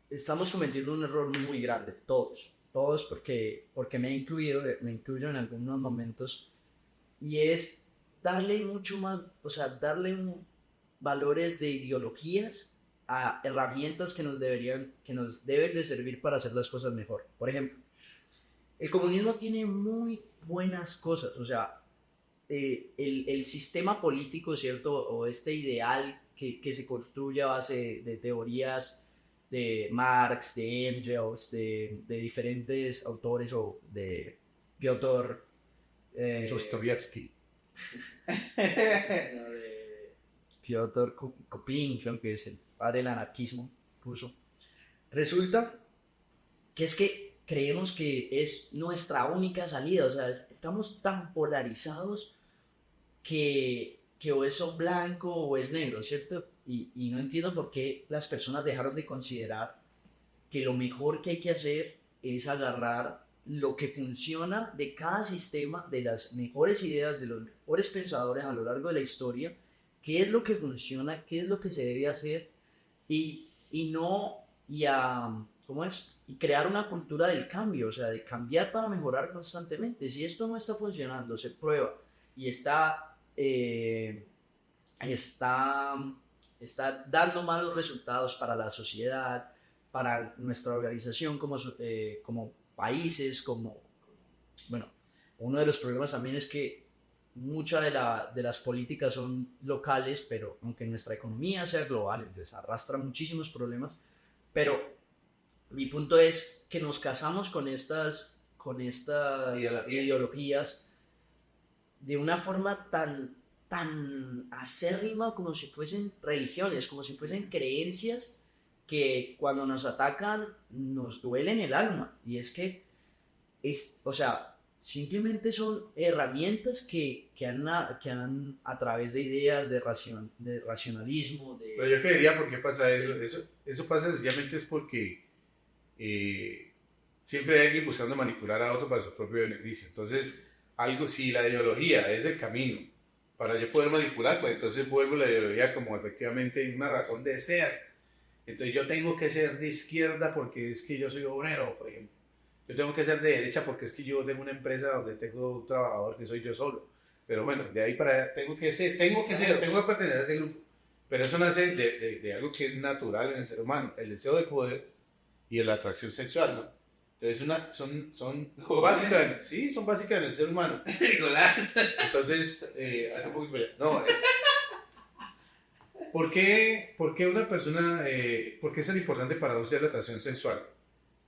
estamos cometiendo un error muy grande, todos, porque me incluyo en algunos momentos, y es darle mucho más, o sea, valores de ideologías a herramientas que nos deben de servir para hacer las cosas mejor. Por ejemplo, el comunismo tiene muy buenas cosas, o sea, el sistema político, ¿cierto? O este ideal que se construye a base de teorías de Marx, de Engels, de diferentes autores o de Piotr Dostoyevsky. de Piotr Kopin, creo que es el padre del anarquismo ruso. Resulta que es que creemos que es nuestra única salida, o sea, estamos tan polarizados que o es blanco o es negro, ¿cierto? Y no entiendo por qué las personas dejaron de considerar que lo mejor que hay que hacer es agarrar lo que funciona de cada sistema, de las mejores ideas, de los mejores pensadores a lo largo de la historia, qué es lo que funciona, qué es lo que se debe hacer ¿cómo es? Y crear una cultura del cambio, o sea, de cambiar para mejorar constantemente. Si esto no está funcionando, se prueba y está dando malos resultados para la sociedad, para nuestra organización como países, bueno, uno de los problemas también es que muchas de las políticas son locales, pero aunque nuestra economía sea global, entonces arrastra muchísimos problemas, pero mi punto es que nos casamos con estas ideologías de una forma tan acérrima como si fuesen religiones, como si fuesen creencias que cuando nos atacan nos duelen el alma. Y es que, o sea, simplemente son herramientas que han a través de ideas de racionalismo. Pero yo creería, ¿por qué pasa eso? Eso pasa sencillamente es porque siempre hay alguien buscando manipular a otro para su propio beneficio. Entonces, si la ideología es el camino para yo poder manipular, pues entonces vuelvo la ideología como efectivamente una razón de ser. Entonces yo tengo que ser de izquierda porque es que yo soy obrero, por ejemplo. Yo tengo que ser de derecha porque es que yo tengo una empresa donde tengo un trabajador que soy yo solo. Pero bueno, de ahí para allá tengo que pertenecer a ese grupo. Pero eso nace de algo que es natural en el ser humano, el deseo de poder y la atracción sexual, ¿no? Entonces son básicas, sí, son básicas en el ser humano. Nicolás. Entonces, un poquito para allá. No, ¿por qué una persona, por qué es tan importante para usted la atracción sexual?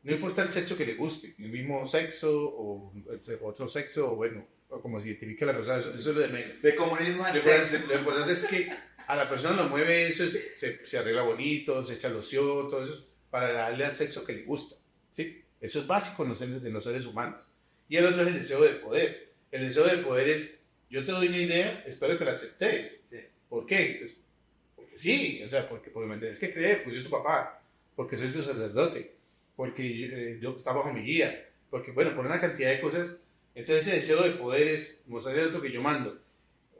No importa el sexo que le guste, el mismo sexo o otro sexo, o bueno, o como se identifique la persona, eso es lo de menos. De comunismo al Lo sexo. importante es que a la persona lo mueve eso, se arregla bonito, se echa loción, todo eso, para darle al sexo que le gusta, ¿sí? Eso es básico en los seres humanos. Y el otro es el deseo de poder. El deseo de poder es, yo te doy una idea, espero que la aceptes. Sí. ¿Por qué? Pues, porque sí, o sea, porque me tienes que creer, porque soy tu papá, porque soy tu sacerdote, porque yo está bajo mi guía, porque bueno, por una cantidad de cosas. Entonces ese deseo de poder es mostrarle al otro que yo mando.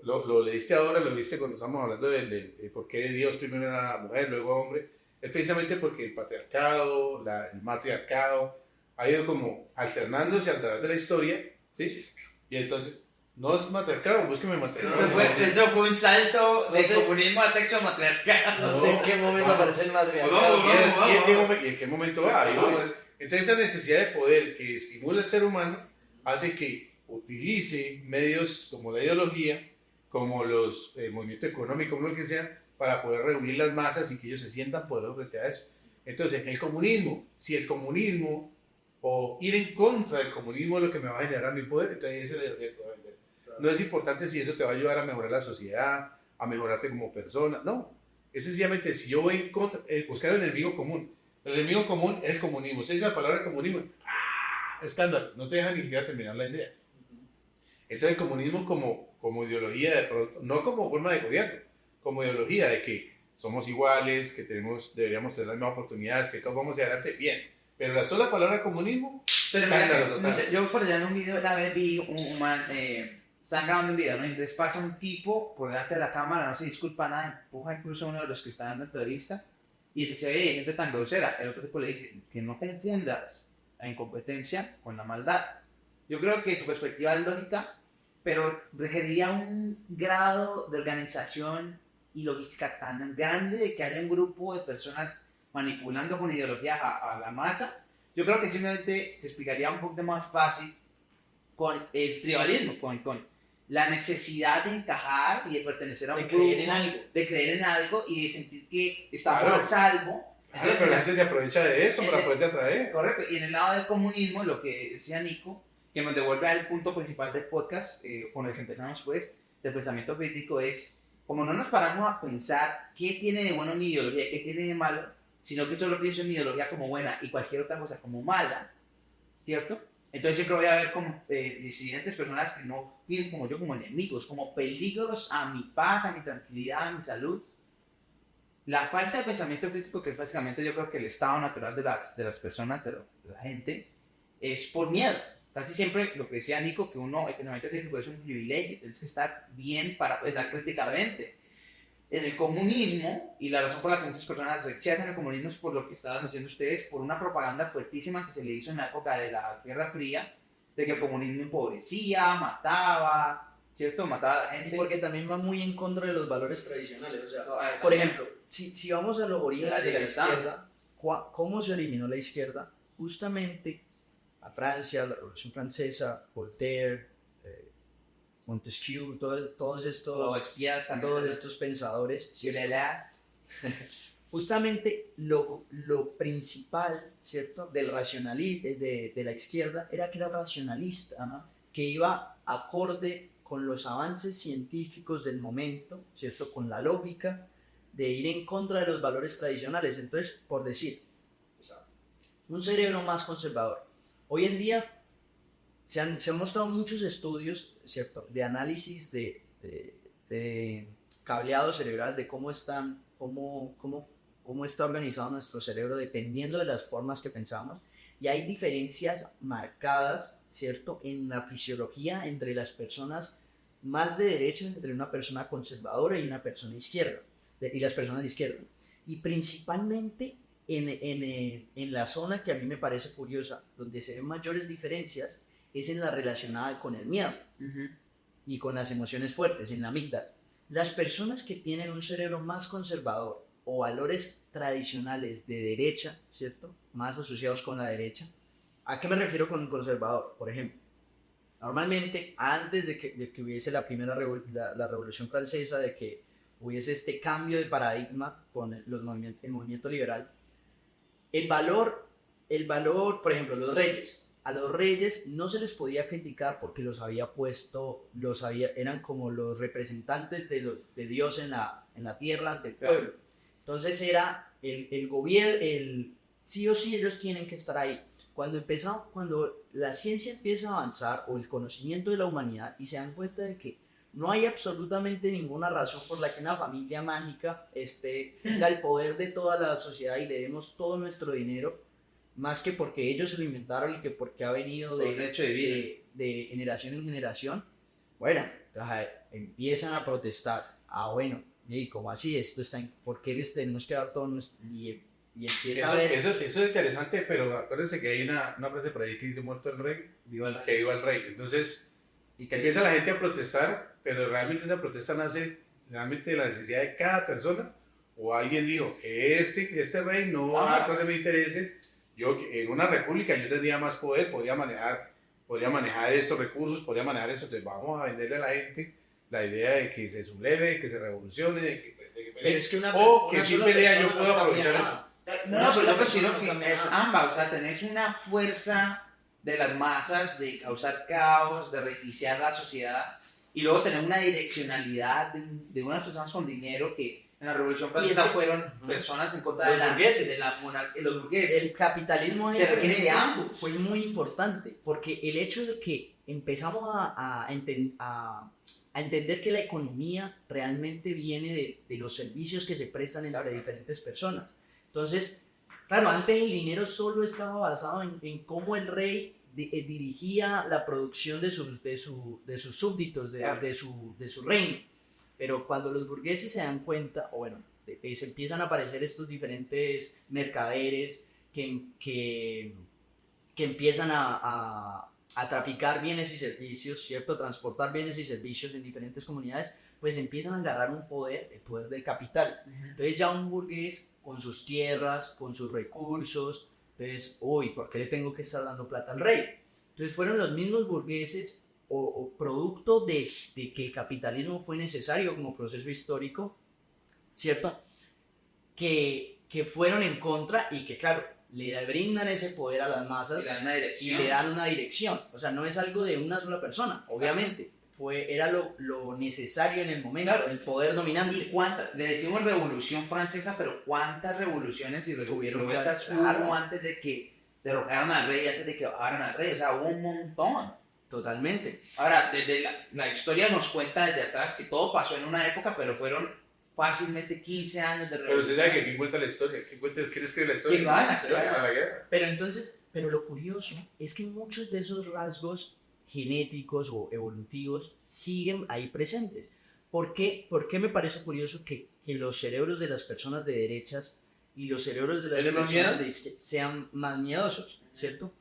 Lo leíste ahora, lo viste cuando estamos hablando de por qué Dios primero era mujer, luego hombre. Es precisamente porque el patriarcado, el matriarcado ha ido como alternándose a través de la historia, ¿sí? Y entonces, no es matriarcado, búsqueme matriarcado. Eso fue un salto de No sé. comunismo a sexo matriarcado. No sé en qué momento aparece el matriarcado. Vamos. ¿Y en qué momento va? Ahí voy. Entonces esa necesidad de poder que estimula al ser humano hace que utilice medios como la ideología, como los movimientos económicos, como lo que sea, para poder reunir las masas y que ellos se sientan poderosos frente a eso. Entonces, el comunismo, si el comunismo o ir en contra del comunismo es lo que me va a generar mi poder, entonces ese es el que va a vender. No es importante si eso te va a ayudar a mejorar la sociedad, a mejorarte como persona, no. Es sencillamente si yo voy en contra, buscar el enemigo común. El enemigo común es el comunismo. Se dice la palabra comunismo, ¡ah! Escándalo, no te deja ni siquiera terminar la idea. Entonces el comunismo como ideología de pronto, no como forma de gobierno, como ideología de que somos iguales, que deberíamos tener las mismas oportunidades, que todos vamos hacia adelante, bien. Pero la sola palabra comunismo, Pero escándalo mira, total. yo por allá en un video una vez vi un man, están grabando un video, ¿no? Entonces pasa un tipo por delante de la cámara, no se disculpa nada, empuja incluso a uno de los que están en la entrevista y dice, oye, hay gente tan grosera. El otro tipo le dice, que no confundas la incompetencia con la maldad. Yo creo que tu perspectiva es lógica, pero requeriría un grado de organización y logística tan grande de que haya un grupo de personas manipulando con ideología a la masa. Yo creo que simplemente se explicaría un poco más fácil con el tribalismo, con la necesidad de encajar y de pertenecer a un De grupo, creer en algo. de creer en algo y de sentir que estamos Claro. a salvo. Claro, pero la gente se aprovecha de eso para poderte atraer. Correcto, y en el lado del comunismo, lo que decía Nico, que nos devuelve al punto principal del podcast, con el que empezamos pues, del pensamiento crítico, es como no nos paramos a pensar qué tiene de bueno mi ideología, qué tiene de malo, sino que solo pienso en mi ideología como buena y cualquier otra cosa como mala, ¿cierto? Entonces siempre voy a ver como disidentes, personas que no piensan como yo, como enemigos, como peligros a mi paz, a mi tranquilidad, a mi salud. La falta de pensamiento crítico, que es básicamente yo creo que el estado natural de las personas, de la gente, es por miedo. Casi siempre lo que decía Nico, que uno, el pensamiento crítico es un privilegio, tienes que estar bien para pensar críticamente. En el comunismo, y la razón por la que muchas personas rechazan el comunismo es por lo que estaban haciendo ustedes, por una propaganda fuertísima que se le hizo en la época de la Guerra Fría, de que el comunismo empobrecía, mataba, ¿cierto? Mataba a la gente. Porque también va muy en contra de los valores tradicionales. O sea, No, por ejemplo, si vamos a los orígenes de la libertad. izquierda, ¿cómo se eliminó la izquierda? Justamente a Francia, la Revolución Francesa, Voltaire, Montesquieu, todos estos pensadores, justamente lo principal, ¿cierto?, del de la izquierda era que era racionalista, ¿no? Que iba acorde con los avances científicos del momento, ¿cierto?, con la lógica de ir en contra de los valores tradicionales. Entonces, por decir, o sea, un cerebro más conservador. Hoy en día se han mostrado muchos estudios, ¿cierto?, de análisis de cableado cerebral, de cómo está organizado nuestro cerebro dependiendo de las formas que pensamos. Y hay diferencias marcadas, ¿cierto?, en la fisiología entre las personas más de derecha, entre una persona conservadora y una persona izquierda, y las personas de izquierda. Y principalmente en la zona que a mí me parece curiosa, donde se ven mayores diferencias, es en la relacionada con el miedo y con las emociones fuertes, en la amígdala. Las personas que tienen un cerebro más conservador o valores tradicionales de derecha, ¿cierto?, más asociados con la derecha. ¿A qué me refiero con conservador? Por ejemplo, normalmente antes de que hubiese la Revolución Francesa, de que hubiese este cambio de paradigma con el movimiento liberal, el valor, por ejemplo, los reyes. a los reyes no se les podía criticar porque los había puesto, eran como los representantes de Dios en la tierra ante el pueblo. Entonces era el gobierno, sí o sí ellos tienen que estar ahí. Cuando la ciencia empieza a avanzar o el conocimiento de la humanidad y se dan cuenta de que no hay absolutamente ninguna razón por la que una familia mágica tenga el poder de toda la sociedad y le demos todo nuestro dinero, más que porque ellos se lo inventaron y que porque ha venido Por un hecho de vida. de generación en generación, bueno, empiezan a protestar. Bueno, ¿y cómo así? ¿Por qué tenemos que dar todo nuestro? Y empieza a ver... Eso es interesante, pero acuérdense que hay una frase por ahí que dice muerto el rey, que viva el rey. Entonces, y que empieza la gente a protestar, pero realmente esa protesta nace realmente de la necesidad de cada persona, o alguien dijo, este rey no va a actuar de mis intereses, yo en una república yo tendría más poder, podría manejar estos recursos, podría manejar eso, entonces vamos a venderle a la gente la idea de que se subleve, que se revolucione, de que pero es que que si pelea yo puedo aprovechar eso. No, pero yo considero que es ambas, o sea, tenés una fuerza de las masas de causar caos, de reiniciar la sociedad, y luego tener una direccionalidad de unas personas con dinero que en la Revolución Francesa fueron personas en contra de la monarquía, los burgueses. El capitalismo se requiere de ambos. Fue muy importante, porque el hecho de que empezamos a entender que la economía realmente viene de los servicios que se prestan entre diferentes personas. Entonces, claro, antes el dinero solo estaba basado en cómo el rey dirigía la producción de sus súbditos, de su reino. Pero cuando los burgueses se dan cuenta, se empiezan a aparecer estos diferentes mercaderes que empiezan a traficar bienes y servicios, ¿cierto? Transportar bienes y servicios en diferentes comunidades, pues empiezan a agarrar el poder del capital. Entonces ya un burgués con sus tierras, con sus recursos, entonces, ¿por qué le tengo que estar dando plata al rey? Entonces fueron los mismos burgueses o producto de que el capitalismo fue necesario como proceso histórico, ¿cierto? Que fueron en contra y que, claro, le brindan ese poder a las masas y le dan una dirección. O sea, no es algo de una sola persona, obviamente. Era lo necesario en el momento, claro, el poder dominante. ¿Y le decimos revolución francesa, pero cuántas revoluciones y revueltas hubo antes de que derrocaran al rey, antes de que bajaran al rey? O sea, hubo un montón. Totalmente. Ahora, desde la historia nos cuenta desde atrás que todo pasó en una época, pero fueron fácilmente 15 años de revolución. Pero usted sabe que ¿quién cuenta la historia? ¿Quién escribe la historia? ¿Quién gana? La guerra. Pero lo curioso es que muchos de esos rasgos genéticos o evolutivos siguen ahí presentes. ¿Por qué me parece curioso que los cerebros de las personas de derechas y los cerebros de las personas de izquierda sean más miedosos, ¿cierto?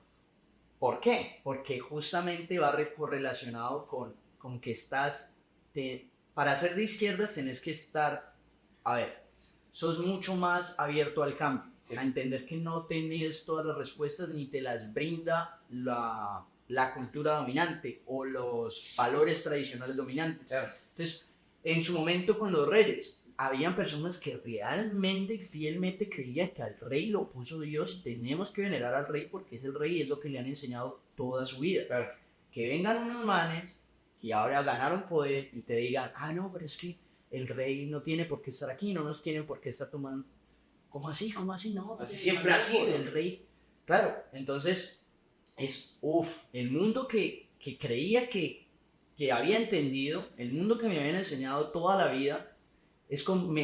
¿Por qué? Porque justamente va correlacionado con que para ser de izquierdas tenés que estar, sos mucho más abierto al cambio, a entender que no tenés todas las respuestas ni te las brinda la cultura dominante o los valores tradicionales dominantes. Claro. Entonces, en su momento con los reyes, habían personas que realmente y fielmente creían que al rey lo puso Dios y tenemos que venerar al rey porque es el rey y es lo que le han enseñado toda su vida. Claro. Que vengan unos manes que ahora ganaron poder y te digan, no, pero es que el rey no tiene por qué estar aquí, no nos tiene por qué estar tomando. ¿Cómo así? No. Así siempre ha sido. El rey. Claro, entonces el mundo que creía que había entendido, el mundo que me habían enseñado toda la vida,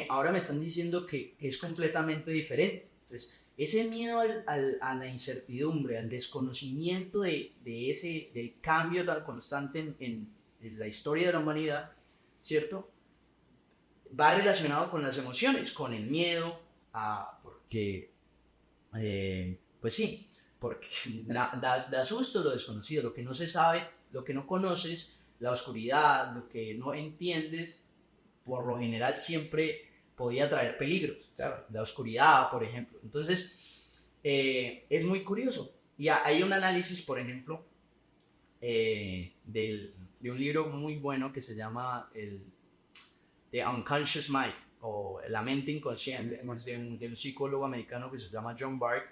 ahora me están diciendo que es completamente diferente. Entonces, ese miedo a la incertidumbre, al desconocimiento del cambio tan constante en la historia de la humanidad, ¿cierto? Va relacionado con las emociones, con el miedo, porque da susto lo desconocido, lo que no se sabe, lo que no conoces, la oscuridad, lo que no entiendes, por lo general siempre podía traer peligros. Claro. La oscuridad, por ejemplo. Entonces, es muy curioso. Y hay un análisis, por ejemplo, de un libro muy bueno que se llama The Unconscious Mind, o La mente inconsciente, de un psicólogo americano que se llama John Bart,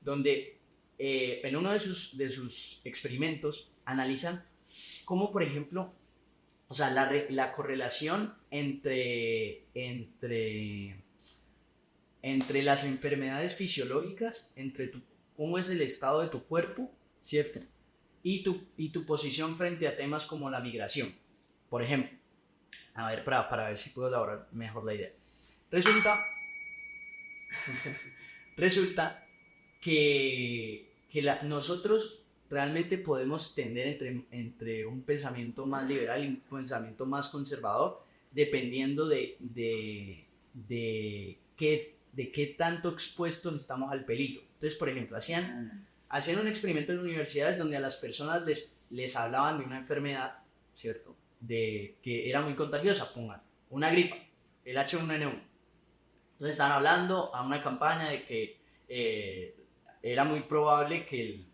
donde en uno de sus experimentos analizan cómo, por ejemplo, o sea, la correlación entre las enfermedades fisiológicas, cómo es el estado de tu cuerpo, ¿cierto? Y tu posición frente a temas como la migración. Por ejemplo, a ver, para ver si puedo elaborar mejor la idea. Resulta que nosotros realmente podemos tender entre un pensamiento más liberal y un pensamiento más conservador, dependiendo de qué tanto expuestos estamos al peligro. Entonces, por ejemplo, hacían un experimento en universidades donde a las personas les hablaban de una enfermedad, ¿cierto? Que era muy contagiosa, pongan, una gripa, el H1N1. Entonces estaban hablando a una campaña de que era muy probable que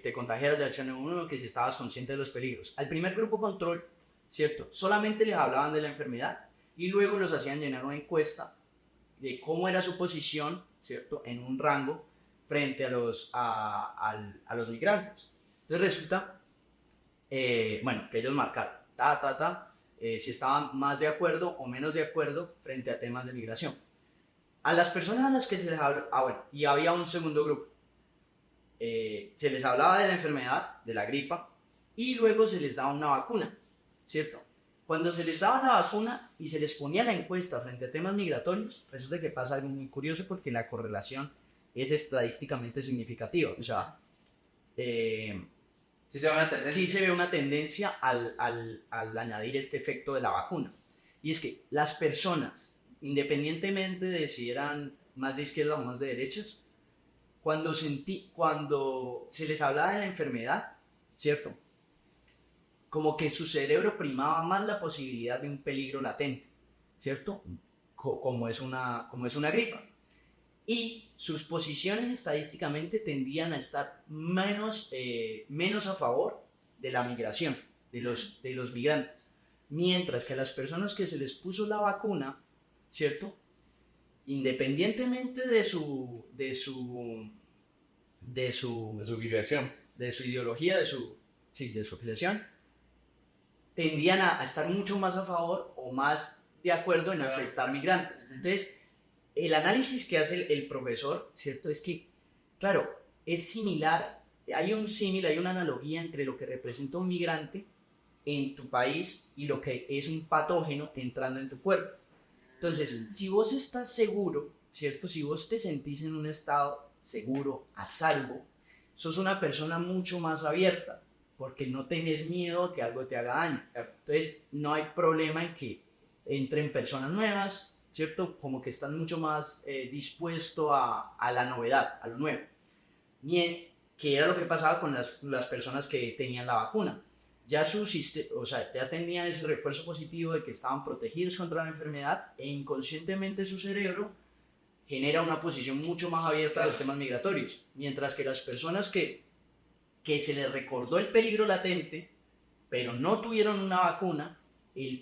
te contagiaras de H1N1, que si estabas consciente de los peligros. Al primer grupo control, ¿cierto? Solamente les hablaban de la enfermedad y luego los hacían llenar una encuesta de cómo era su posición, ¿cierto? En un rango frente a los migrantes. Entonces resulta, bueno, que ellos marcaron, si estaban más de acuerdo o menos de acuerdo frente a temas de migración. A las personas a las que se les habló, bueno, y había un segundo grupo, se les hablaba de la enfermedad, de la gripa, y luego se les daba una vacuna, ¿cierto? Cuando se les daba la vacuna y se les ponía la encuesta frente a temas migratorios, resulta que pasa algo muy curioso porque la correlación es estadísticamente significativa. O sea, sí se ve una tendencia al añadir este efecto de la vacuna. Y es que las personas, independientemente de si eran más de izquierda o más de derechas, cuando se les hablaba de la enfermedad, ¿cierto? Como que su cerebro primaba más la posibilidad de un peligro latente, ¿cierto? Como es una gripa. Y sus posiciones estadísticamente tendían a estar menos a favor de la migración, de los migrantes. Mientras que a las personas que se les puso la vacuna, ¿cierto? Independientemente de su filiación. De su ideología, de su afiliación, tendían a estar mucho más a favor o más de acuerdo en aceptar migrantes. Entonces, el análisis que hace el profesor, ¿cierto? Es que, claro, es similar, hay una analogía entre lo que representa un migrante en tu país y lo que es un patógeno entrando en tu cuerpo. Entonces, si vos estás seguro, ¿cierto? Si vos te sentís en un estado seguro, a salvo, sos una persona mucho más abierta, porque no tenés miedo a que algo te haga daño. Entonces, no hay problema en que entren personas nuevas, ¿cierto? Como que están mucho más dispuestos a la novedad, a lo nuevo. Que era lo que pasaba con las personas que tenían la vacuna. Ya ya tenían ese refuerzo positivo de que estaban protegidos contra la enfermedad e inconscientemente su cerebro genera una posición mucho más abierta a los temas migratorios. Mientras que las personas que se les recordó el peligro latente, pero no tuvieron una vacuna,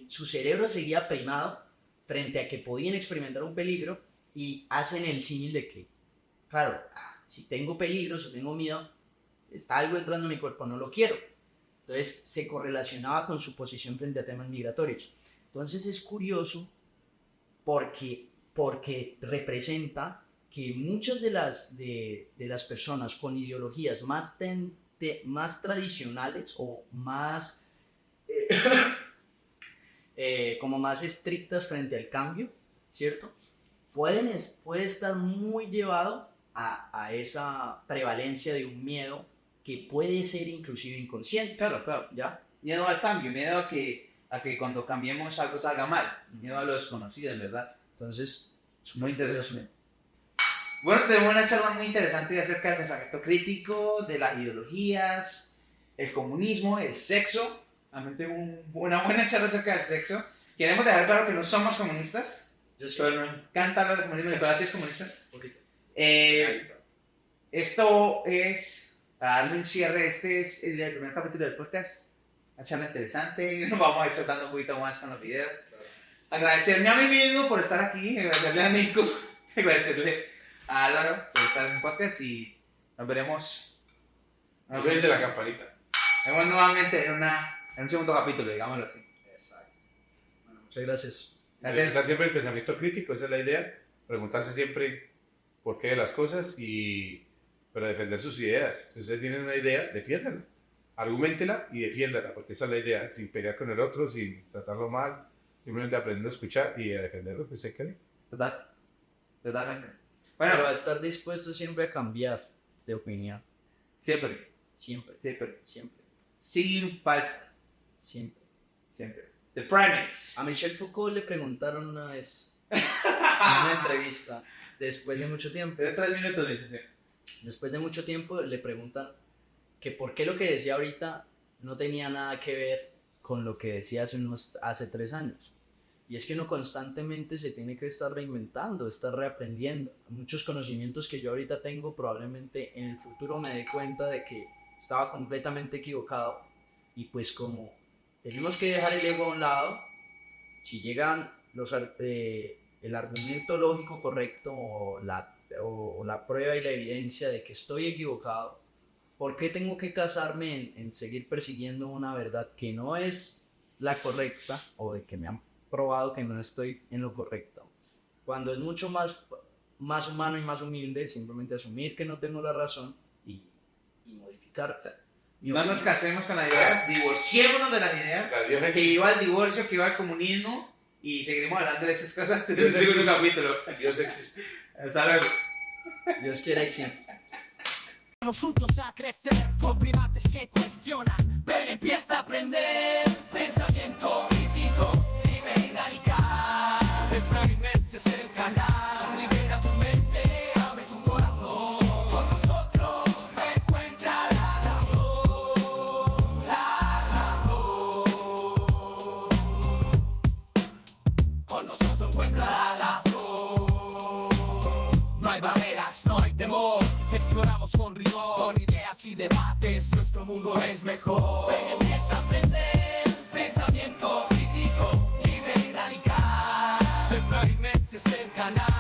su cerebro seguía primado frente a que podían experimentar un peligro y hacen el símil de que, claro, si tengo peligro, si tengo miedo, está algo entrando en mi cuerpo, no lo quiero. Entonces se correlacionaba con su posición frente a temas migratorios. Entonces es curioso porque representa que muchas de las personas con ideologías más tradicionales o más como más estrictas frente al cambio, ¿cierto? Puede estar muy llevado a esa prevalencia de un miedo que puede ser inclusive inconsciente. Claro. ¿Ya? Miedo al cambio, miedo a que cuando cambiemos algo salga mal, miedo a lo desconocido, en verdad. Entonces, Es muy interesante. Bueno, tenemos una charla muy interesante acerca del pensamiento crítico, de las ideologías, el comunismo, el sexo. También tengo una buena charla acerca del sexo. Queremos dejar claro que no somos comunistas, yo sí. pero nos encanta hablar de comunismo. ¿Nicolás sí es comunista? Poquito. Esto es, para darle un cierre, este es el primer capítulo del podcast. Una charla interesante, nos vamos a ir soltando un poquito más con los videos. Agradecerme a mí mismo por estar aquí, agradecerle a Nico, agradecerle a Álvaro por estar en el podcast y Nos veremos. Yo soy el de la campanita. Nos vemos nuevamente en un segundo capítulo, digámoslo así. Exacto. Bueno, muchas gracias. Gracias. Empezar siempre el pensamiento crítico, esa es la idea. Preguntarse siempre por qué de las cosas pero defender sus ideas. Si ustedes tienen una idea, defiéndanla. Arguméntela y defiéndala, porque esa es la idea. Sin pelear con el otro, sin tratarlo mal, simplemente aprendiendo a escuchar y a defender lo que se cree. Totalmente. Pero Bueno, a estar dispuesto siempre a cambiar de opinión. siempre, Siempre. siempre. Siempre. Sin falta. Siempre. Siempre. The Primates. A Michel Foucault le preguntaron una vez en una entrevista, después de mucho tiempo, Te 3 minutos, dice. le preguntan que por qué lo que decía ahorita no tenía nada que ver con lo que decía hace 3 años. Y es que uno constantemente se tiene que estar reinventando, estar reaprendiendo. Muchos conocimientos que yo ahorita tengo, probablemente en el futuro me dé cuenta de que estaba completamente equivocado. Y pues como tenemos que dejar el ego a un lado, si llegan el argumento lógico correcto o la prueba y la evidencia de que estoy equivocado, ¿por qué tengo que casarme en seguir persiguiendo una verdad que no es la correcta o de que me han probado que no estoy en lo correcto? Cuando es mucho más humano y más humilde simplemente asumir que no tengo la razón y modificar. No nos casemos con las ideas, divorciémonos de las O ideas. sea, Dios Que existe. iba al divorcio, que iba al comunismo. Y seguiremos hablando de esas cosas en Dios un segundo existe. capítulo. Dios existe. Hasta luego. Dios quiera y siempre. Vamos juntos a crecer con primates que cuestionan. Ven, empieza a aprender. Pensamiento crítico, libre y radical. The Primates es el canal. Libera tu mente, abre tu corazón. Con nosotros encuentra la razón. La razón. Con nosotros encuentra la razón. No hay barreras, no hay temor. Exploramos con rigor, con ideas y debates. Nuestro mundo es mejor. Ven, empieza a aprender. Pensamiento crítico, libre y radical. The Primates es el canal.